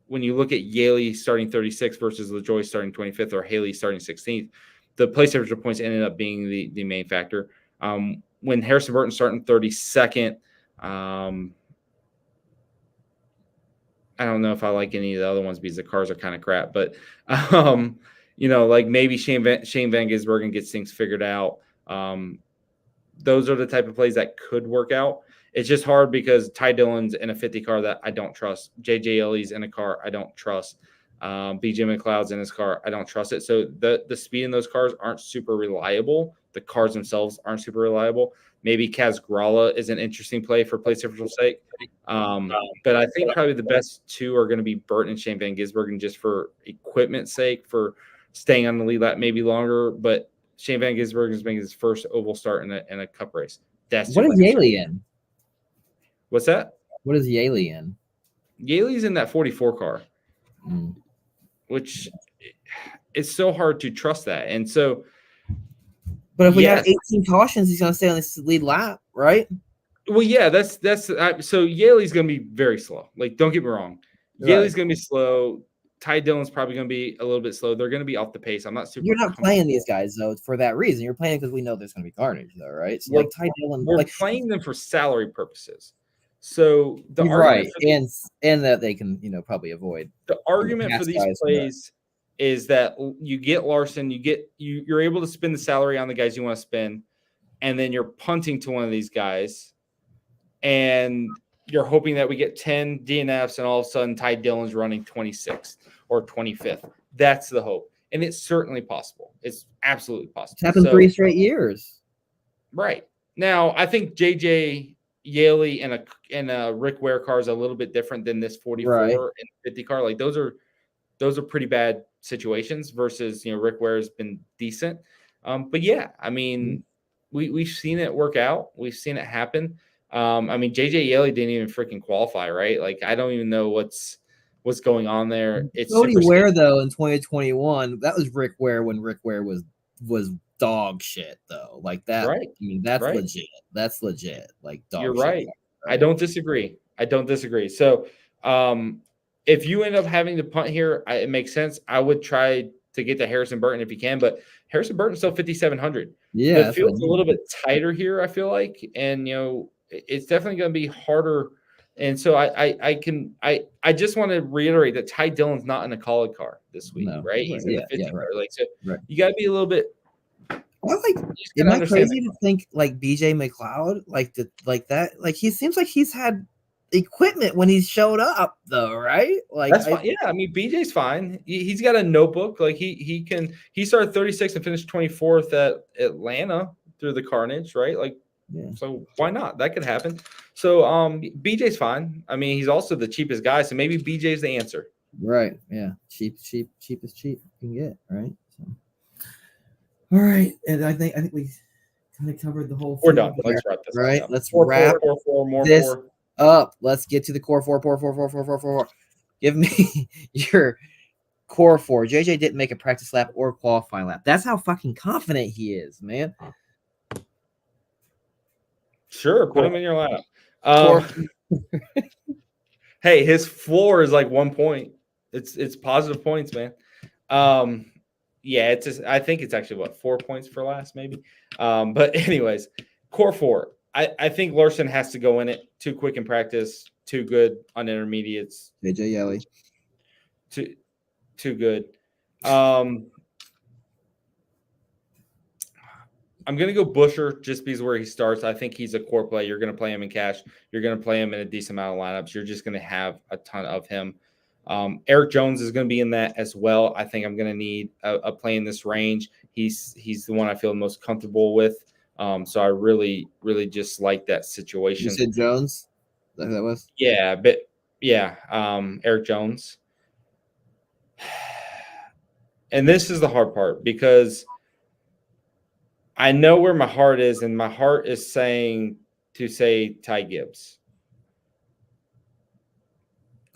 when you look at Yaley starting 36th versus LaJoy starting 25th or Haley starting 16th, the place differential points ended up being the main factor. When Harrison Burton starting 32nd, I don't know if I like any of the other ones because the cars are kind of crap, but like maybe Shane Van Gisbergen gets things figured out. Those are the type of plays that could work out. It's just hard because Ty Dillon's in a 50 car that I don't trust. JJ Ellie's in a car I don't trust. BJ McLeod's in his car, I don't trust it. So the speed in those cars aren't super reliable. The cars themselves aren't super reliable. Maybe Kaz Gralla is an interesting play for place differential sake. But I think probably the best 2 are going to be Burton and Shane Van Gisbergen, just for equipment's sake, for staying on the lead lap maybe longer. But Shane Van Gisbergen is making his first oval start in a cup race. What is Yaley in? What's that? What is Yaley in? Yaley's in that 44 car, which it's so hard to trust that. And so, but if we have 18 cautions, he's going to stay on this lead lap, right? Well, yeah, that's so Yaley's going to be very slow. Like, don't get me wrong. Right. Yaley's going to be slow. Ty Dillon's probably going to be a little bit slow. They're going to be off the pace. I'm not super. You're not playing these guys though for that reason. You're playing because we know there's going to be carnage, though, right? So like Ty Dillon, we're playing them for salary purposes. So the argument and that they can probably avoid. The argument for these plays is that you get Larson, you're able to spend the salary on the guys you want to spend, and then you're punting to one of these guys, and you're hoping that we get 10 DNFs, and all of a sudden Ty Dillon's running 26th or 25th. That's the hope, and it's certainly possible. It's absolutely possible. It's happened 3 straight years. Right now, I think JJ Yaley and a Rick Ware car is a little bit different than this 44 and 50 car. Like those are pretty bad situations versus Rick Ware has been decent. But yeah, I mean, we've seen it work out. We've seen it happen. I mean, JJ Yeley didn't even freaking qualify, right? Like I don't even know what's going on there. It's Cody Ware though in 2021. That was Rick Ware when Rick Ware was was dog shit though. Like that. Right. I mean, that's Right. legit. That's legit. Like You're dog shit. right. I Right? don't disagree. So, if you end up having to punt here, it makes sense. I would try to get to Harrison Burton if you can, but Harrison Burton's still 5,700. Yeah, The that's what I field's a mean. little bit tighter here, I feel like, and it's definitely going to be harder. And so I just want to reiterate that Ty Dillon's not in a call car this week, No. right? Right. He's in the Yeah. 50 Yeah. Right. car. Like, so Right. you got to be a little bit. Well, like, You just got am to I understand crazy that. to think like BJ McLeod, like that? Like he seems like he's had equipment when he's showed up, though, right? Like That's fine. Yeah, I mean BJ's fine. He's got a notebook. Like he started 36th and finished 24th at Atlanta through the carnage, right? Like, yeah. so why not? That could happen. So BJ's fine. I mean, he's also the cheapest guy, so maybe BJ's the answer. Right. Yeah. Cheap is cheap you can get, right? So. All right. And I think we kind of covered the whole We're field done. there, Let's wrap this right? up. Let's 4-4, wrap 4-4, more this 4. up. Let's get to the core four. Give me your core four. JJ didn't make a practice lap or qualifying lap. That's how fucking confident he is, man. Sure, put him in your lineup. Hey, his floor is like 1 point. It's positive points, man. Yeah, it's just, I think it's actually 4 points for last, maybe. But anyways, core 4. I think Larson has to go in it. Too quick in practice, too good on intermediates. JJ Yelly. Too good. I'm going to go Buscher just because where he starts. I think he's a core play. You're going to play him in cash. You're going to play him in a decent amount of lineups. You're just going to have a ton of him. Eric Jones is going to be in that as well. I think I'm going to need a play in this range. He's the one I feel most comfortable with. So I really, really just like that situation. You said Jones? That was? Yeah, but yeah, Eric Jones. And this is the hard part because I know where my heart is, and my heart is saying to say Ty Gibbs.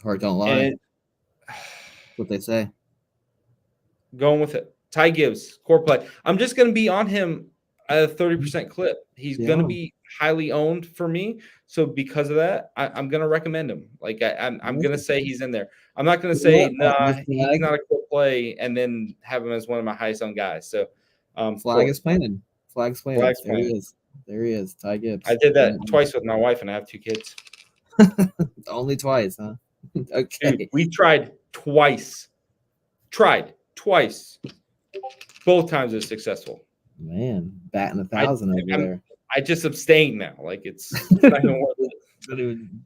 Heart don't lie. That's what they say. Going with it. Ty Gibbs, core play. I'm just going to be on him at a 30% clip. He's going to be highly owned for me. So because of that, I'm going to recommend him. Like I'm going to say he's in there. I'm not going to say, nah, he's not a core play, and then have him as one of my highest owned guys. So flag is planted. Flag's planted. There he is. Ty Gibbs. I did that twice with my wife, and I have 2 kids. Only twice, huh? Okay. Dude, we tried twice. Both times it was successful. Man, batting 1,000 over there. I just abstained now. Like it's not even worth it.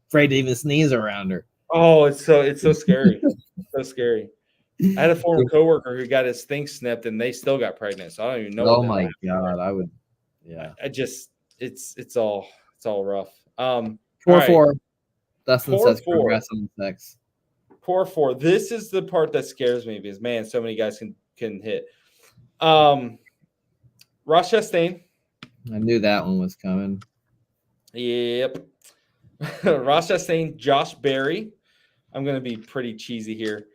Afraid to even sneeze around her. Oh, it's so scary. So scary. I had a former coworker who got his thing snipped and they still got pregnant. So I don't even know. Oh my God. I would, yeah. I just it's all rough. 4-4. Dustin says congrats on the sex. 4-4. This is the part that scares me because man, so many guys can hit. Ross Chastain. I knew that one was coming. Yep. Ross Chastain, Josh Berry. I'm going to be pretty cheesy here.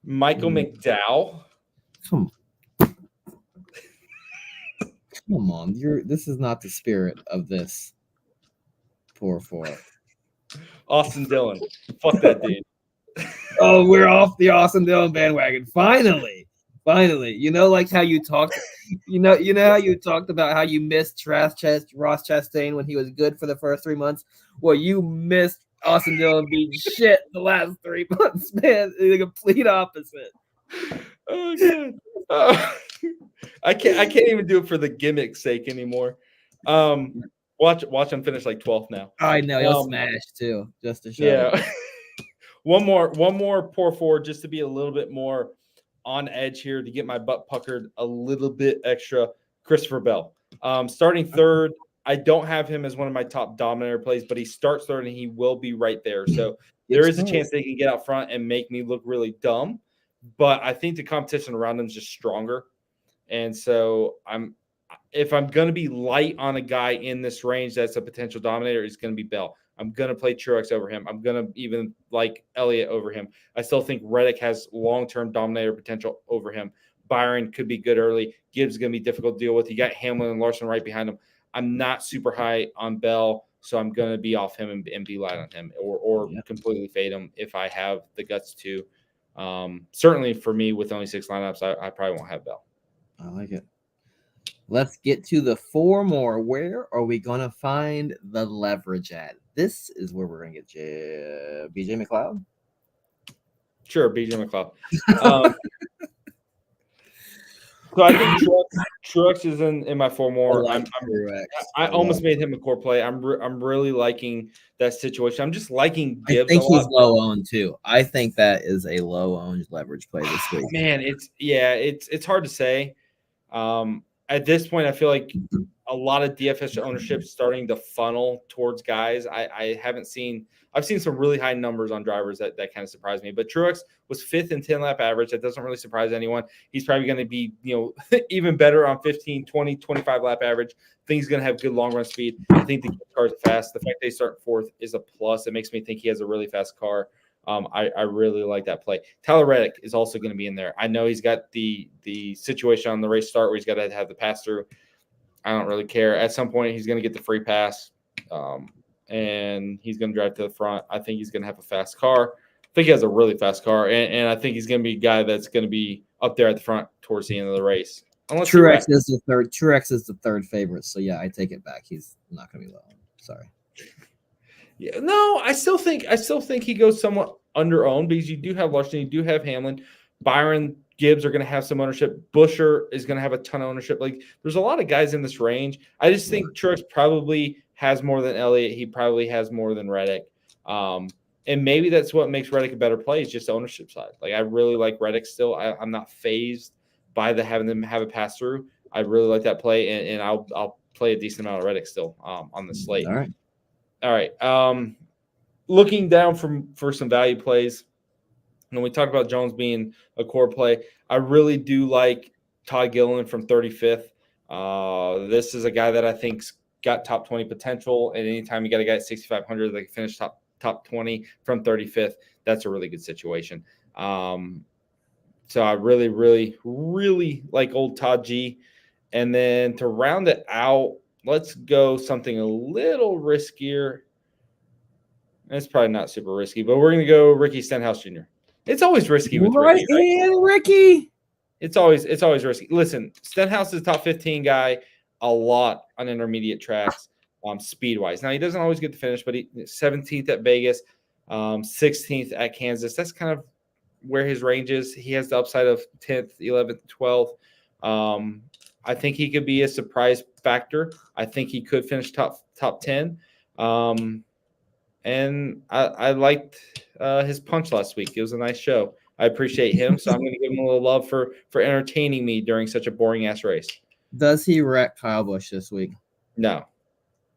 Michael McDowell. Come on. This is not the spirit of this. 4-4. Austin Dillon. Fuck that dude. Oh, we're off the Austin Dillon bandwagon. Finally. You know, like how you talked, you know how you talked about how you missed Ross Chastain when he was good for the first 3 months. Well, you missed Austin Dillon being shit the last 3 months, man. The complete opposite. Oh God. I can't even do it for the gimmick's sake anymore. Watch him finish like 12th now. I know he'll smash too, just to show. Yeah. one more pour forward just to be a little bit more on edge here to get my butt puckered a little bit extra. Christopher Bell, starting third. I don't have him as one of my top dominator plays, but he starts third and he will be right there. So there is a chance they can get out front and make me look really dumb. But I think the competition around them is just stronger. And so if I'm going to be light on a guy in this range that's a potential dominator, it's going to be Bell. I'm going to play Truex over him. I'm going to even like Elliott over him. I still think Reddick has long-term dominator potential over him. Byron could be good early. Gibbs is going to be difficult to deal with. You got Hamlin and Larson right behind him. I'm not super high on Bell, so I'm going to be off him and be light on him, or completely fade him if I have the guts to. Certainly for me, with only 6 lineups, I probably won't have Bell. I like it. Let's get to the 4 more. Where are we going to find the leverage at? This is where we're going to get BJ McLeod. Sure, BJ McLeod. So I think Truex is in my 4 more. I almost made him a core play. I'm really liking that situation. I'm just liking Gibbs. I think he's low owned too. I think that is a low owned leverage play this week. Man, it's hard to say. At this point, I feel like a lot of DFS ownership starting to funnel towards guys. I've seen some really high numbers on drivers that kind of surprised me. But Truex was 5th in 10 lap average. That doesn't really surprise anyone. He's probably going to be, even better on 15, 20, 25 lap average. I think he's going to have good long run speed. I think the car's fast. The fact they start 4th is a plus. It makes me think he has a really fast car. I really like that play. Tyler Reddick is also going to be in there. I know he's got the situation on the race start where he's got to have the pass through. I don't really care. At some point, he's going to get the free pass, and he's going to drive to the front. I think he's going to have a fast car. I think he has a really fast car, and I think he's going to be a guy that's going to be up there at the front towards the end of the race. Truex is the third. Truex is the third favorite. So yeah, I take it back. He's not going to be low. Sorry. Yeah, no, I still think he goes somewhat under owned because you do have Larson, you do have Hamlin, Byron, Gibbs are going to have some ownership. Buscher is going to have a ton of ownership. Like, there's a lot of guys in this range. I just think Truex probably has more than Elliott. He probably has more than Reddick. And maybe that's what makes Reddick a better play is just the ownership side. Like, I really like Reddick still. I'm not phased by having them have a pass through. I really like that play, and I'll play a decent amount of Reddick still on the slate. All right. Looking down for some value plays, when we talk about Jones being a core play, I really do like Todd Gilliland from 35th. This is a guy that I think's got top 20 potential, and anytime you got a guy at 6,500 that can finish top 20 from 35th, that's a really good situation. So I really, really, really like old Todd G. And then to round it out, let's go something a little riskier. It's probably not super risky, but we're going to go Ricky Stenhouse Jr. It's always risky with Ricky. Right? Ricky. It's always risky. Listen, Stenhouse is a top 15 guy a lot on intermediate tracks, speed-wise. Now, he doesn't always get the finish, but he 17th at Vegas, 16th at Kansas. That's kind of where his range is. He has the upside of 10th, 11th, 12th. I think he could be a surprise factor. I think he could finish top 10. And I liked his punch last week. It was a nice show. I appreciate him, so I'm going to give him a little love for entertaining me during such a boring-ass race. Does he wreck Kyle Busch this week? No.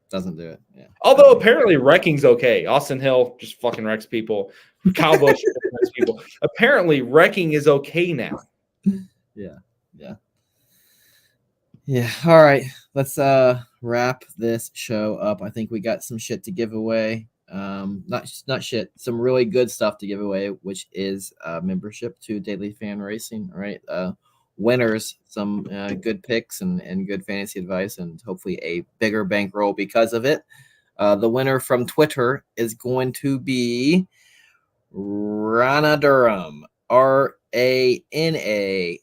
Doesn't do it. Yeah. Although apparently wrecking's okay. Austin Hill just fucking wrecks people. Kyle Busch wrecks people. Apparently wrecking is okay now. Yeah. All right. Let's wrap this show up. I think we got some shit to give away. Not shit, some really good stuff to give away, which is membership to Daily Fan Racing. All right. Winners, some good picks and good fantasy advice, and hopefully a bigger bankroll because of it. The winner from Twitter is going to be Rana Durham, RANADURHAM.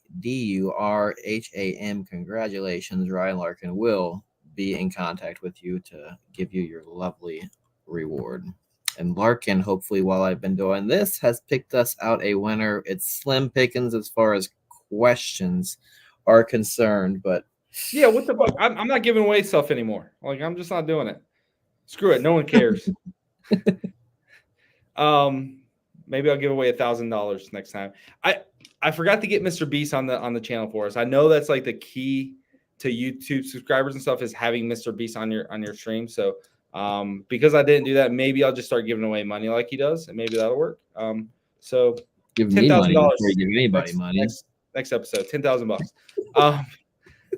Congratulations, Ryan Larkin will be in contact with you to give you your lovely reward. And Larkin, hopefully, while I've been doing this, has picked us out a winner. It's slim pickings as far as questions are concerned, but yeah, what the fuck? I'm not giving away stuff anymore. Like, I'm just not doing it. Screw it. No one cares. Maybe I'll give away $1,000 next time. I forgot to get Mr. Beast on the channel for us. I know that's like the key to YouTube subscribers and stuff is having Mr. Beast on your stream. So because I didn't do that, maybe I'll just start giving away money like he does, and maybe that'll work. So give me money before you give anybody money. Next episode, $10,000.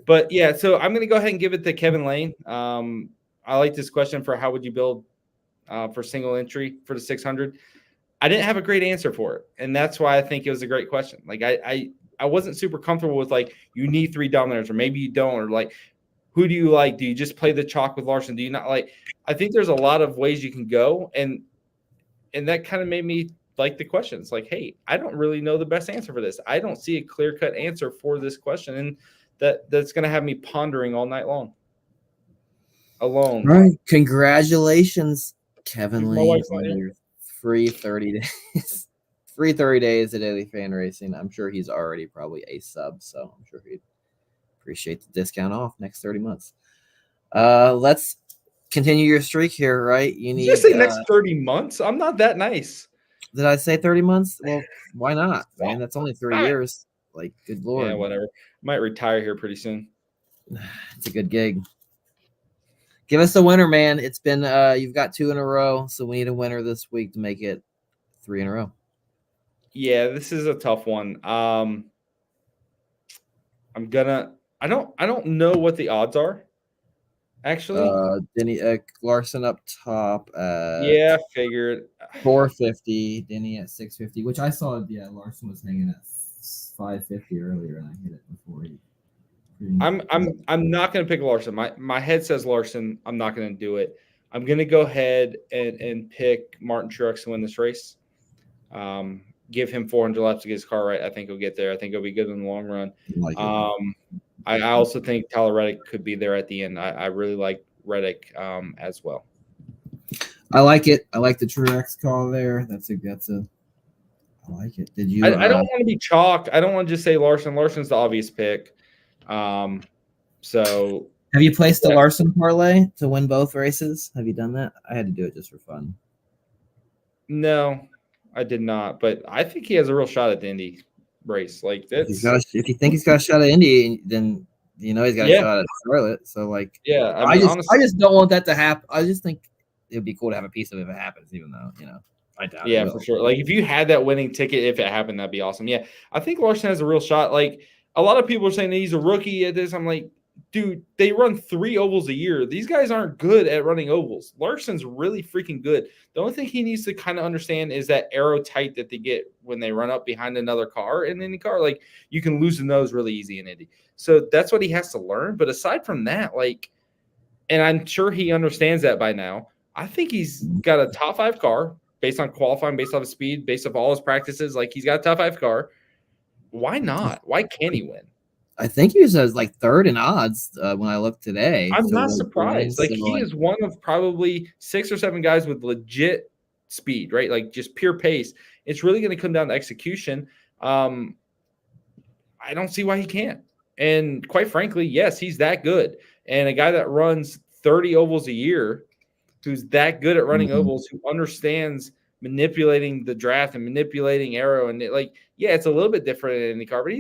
But yeah, so I'm going to go ahead and give it to Kevin Lane. I like this question for how would you build for single entry for the 600. I didn't have a great answer for it, and that's why I think it was a great question. Like I I wasn't super comfortable with like you need 3 dominators or maybe you don't, or like who do you like? Do you just play the chalk with Larson? Do you not like? I think there's a lot of ways you can go, and that kind of made me like the questions. Like, hey, I don't really know the best answer for this. I don't see a clear-cut answer for this question, and that's going to have me pondering all night long. Alone. All right. Congratulations, Kevin My Lee, wife's not on here. your free 30 days. Free 30 days at Daily Fan Racing. I'm sure he's already probably a sub, so I'm sure he'd appreciate the discount off next 30 months. Let's continue your streak here, right? You Did need you say next 30 months? I'm not that nice. Did I say 30 months? Well, why not, man? That's only 3 Stop it. years. Like, good lord. Yeah, whatever. Might retire here pretty soon. It's a good gig. Give us a winner, man. It's been you've got 2 in a row, so we need a winner this week to make it 3 in a row. Yeah, this is a tough one. I don't know what the odds are. Actually, Denny Larson up top at yeah, I figured 450, Denny at 650, which I saw. Yeah, Larson was hanging at 550 earlier, and I hit it before he. I'm not going to pick Larson. My head says Larson. I'm not going to do it. I'm going to go ahead and pick Martin Truex to win this race. Give him 400 laps to get his car right. I think he'll get there. I think he'll be good in the long run. I also think Tyler Reddick could be there at the end. I really like Reddick as well. I like it. I like the Truex call there. That's a. I like it. Did you? I don't want to be chalk. I don't want to just say Larson. Larson's the obvious pick. So have you placed the Larson parlay to win both races? Have you done that? I had to do it just for fun. No, I did not. But I think he has a real shot at the Indy race. Like that's if you think he's got a shot at Indy, then you know he's got a shot at Charlotte. So like, yeah, I just don't want that to happen. I just think it would be cool to have a piece of it if it happens, even though I doubt it. Yeah, for sure. Like if you had that winning ticket, if it happened, that'd be awesome. Yeah, I think Larson has a real shot. Like a lot of people are saying that he's a rookie at this. I'm like, dude, they run 3 ovals a year. These guys aren't good at running ovals. Larson's really freaking good. The only thing he needs to kind of understand is that aero tight that they get when they run up behind another car in any car. Like you can lose the nose really easy in Indy. So that's what he has to learn. But aside from that, like, and I'm sure he understands that by now. I think he's got a top 5 car based on qualifying, based off his speed, based off all his practices. Like he's got a top 5 car. Why not? Why can't he win? I think he was like 3rd in odds when I looked today. I'm not surprised. Like he is one of probably 6 or 7 guys with legit speed, right? Like just pure pace. It's really going to come down to execution. I don't see why he can't. And quite frankly, yes, he's that good. And a guy that runs 30 ovals a year, who's that good at running ovals, who understands manipulating the draft and manipulating aero, and it's a little bit different in any car, but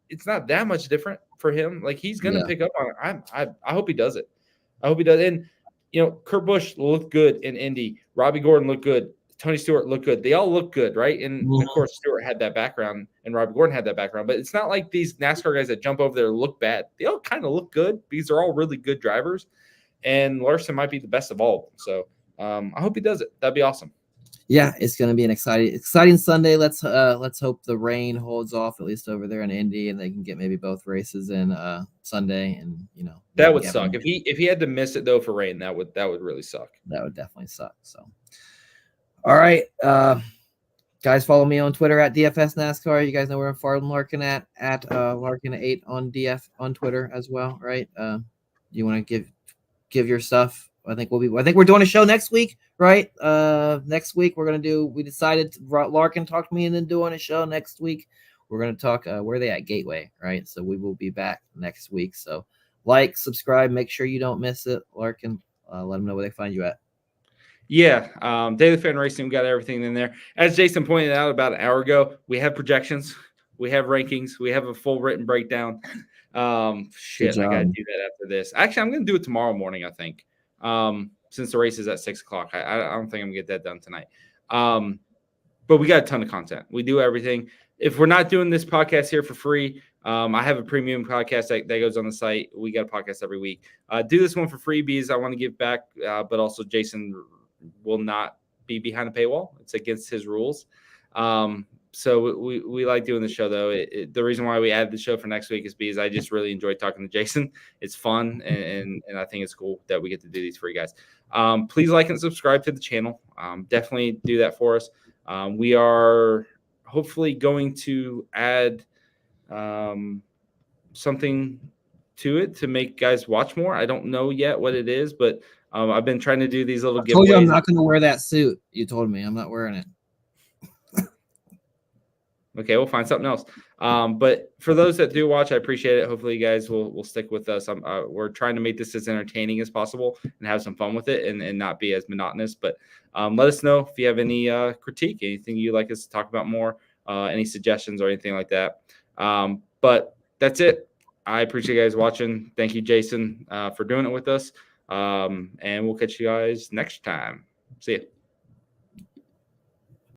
it's not that much different for him. Like he's going to pick up on it. I hope he does it. I hope he does. And Kurt Busch looked good in Indy. Robbie Gordon looked good. Tony Stewart looked good. They all look good, right? And of course, Stewart had that background, and Robbie Gordon had that background. But it's not like these NASCAR guys that jump over there look bad. They all kind of look good because they're all really good drivers. And Larson might be the best of all of them. So I hope he does it. That'd be awesome. Yeah, it's going to be an exciting Sunday. Let's hope the rain holds off at least over there in Indy, and they can get maybe both races in Sunday. And that would suck if he had to miss it though for rain. That would really suck. That would definitely suck. So, all right, guys, follow me on Twitter at DFS NASCAR. You guys know where I'm Farland Larkin at Larkin8 on DF on Twitter as well, right? You want to give your stuff? I think we're doing a show next week, right? Next week we decided Larkin talked to me and then doing a show next week. We're going to talk, where are they at? Gateway, right? So we will be back next week. So subscribe, make sure you don't miss it. Larkin, let them know where they find you at. Yeah. Daily Fan Racing, we got everything in there. As Jason pointed out about an hour ago, we have projections, we have rankings, we have a full written breakdown. I got to do that after this. Actually, I'm going to do it tomorrow morning, I think. Since the race is at 6:00, I don't think I'm gonna get that done tonight. But we got a ton of content. We do everything. If we're not doing this podcast here for free, I have a premium podcast that goes on the site. We got a podcast every week. Do this one for free because I want to give back, but also Jason will not be behind a paywall. It's against his rules. So we like doing the show, though. The reason why we added the show for next week is because I just really enjoy talking to Jason. It's fun, and I think it's cool that we get to do these for you guys. Please like and subscribe to the channel. Definitely do that for us. We are hopefully going to add something to it to make guys watch more. I don't know yet what it is, but I've been trying to do these little giveaways. I told you I'm not going to wear that suit. You told me I'm not wearing it. Okay, we'll find something else. But for those that do watch, I appreciate it. Hopefully, you guys will stick with us. We're trying to make this as entertaining as possible and have some fun with it and not be as monotonous. But let us know if you have any critique, anything you'd like us to talk about more, any suggestions or anything like that. But that's it. I appreciate you guys watching. Thank you, Jason, for doing it with us. And we'll catch you guys next time. See you.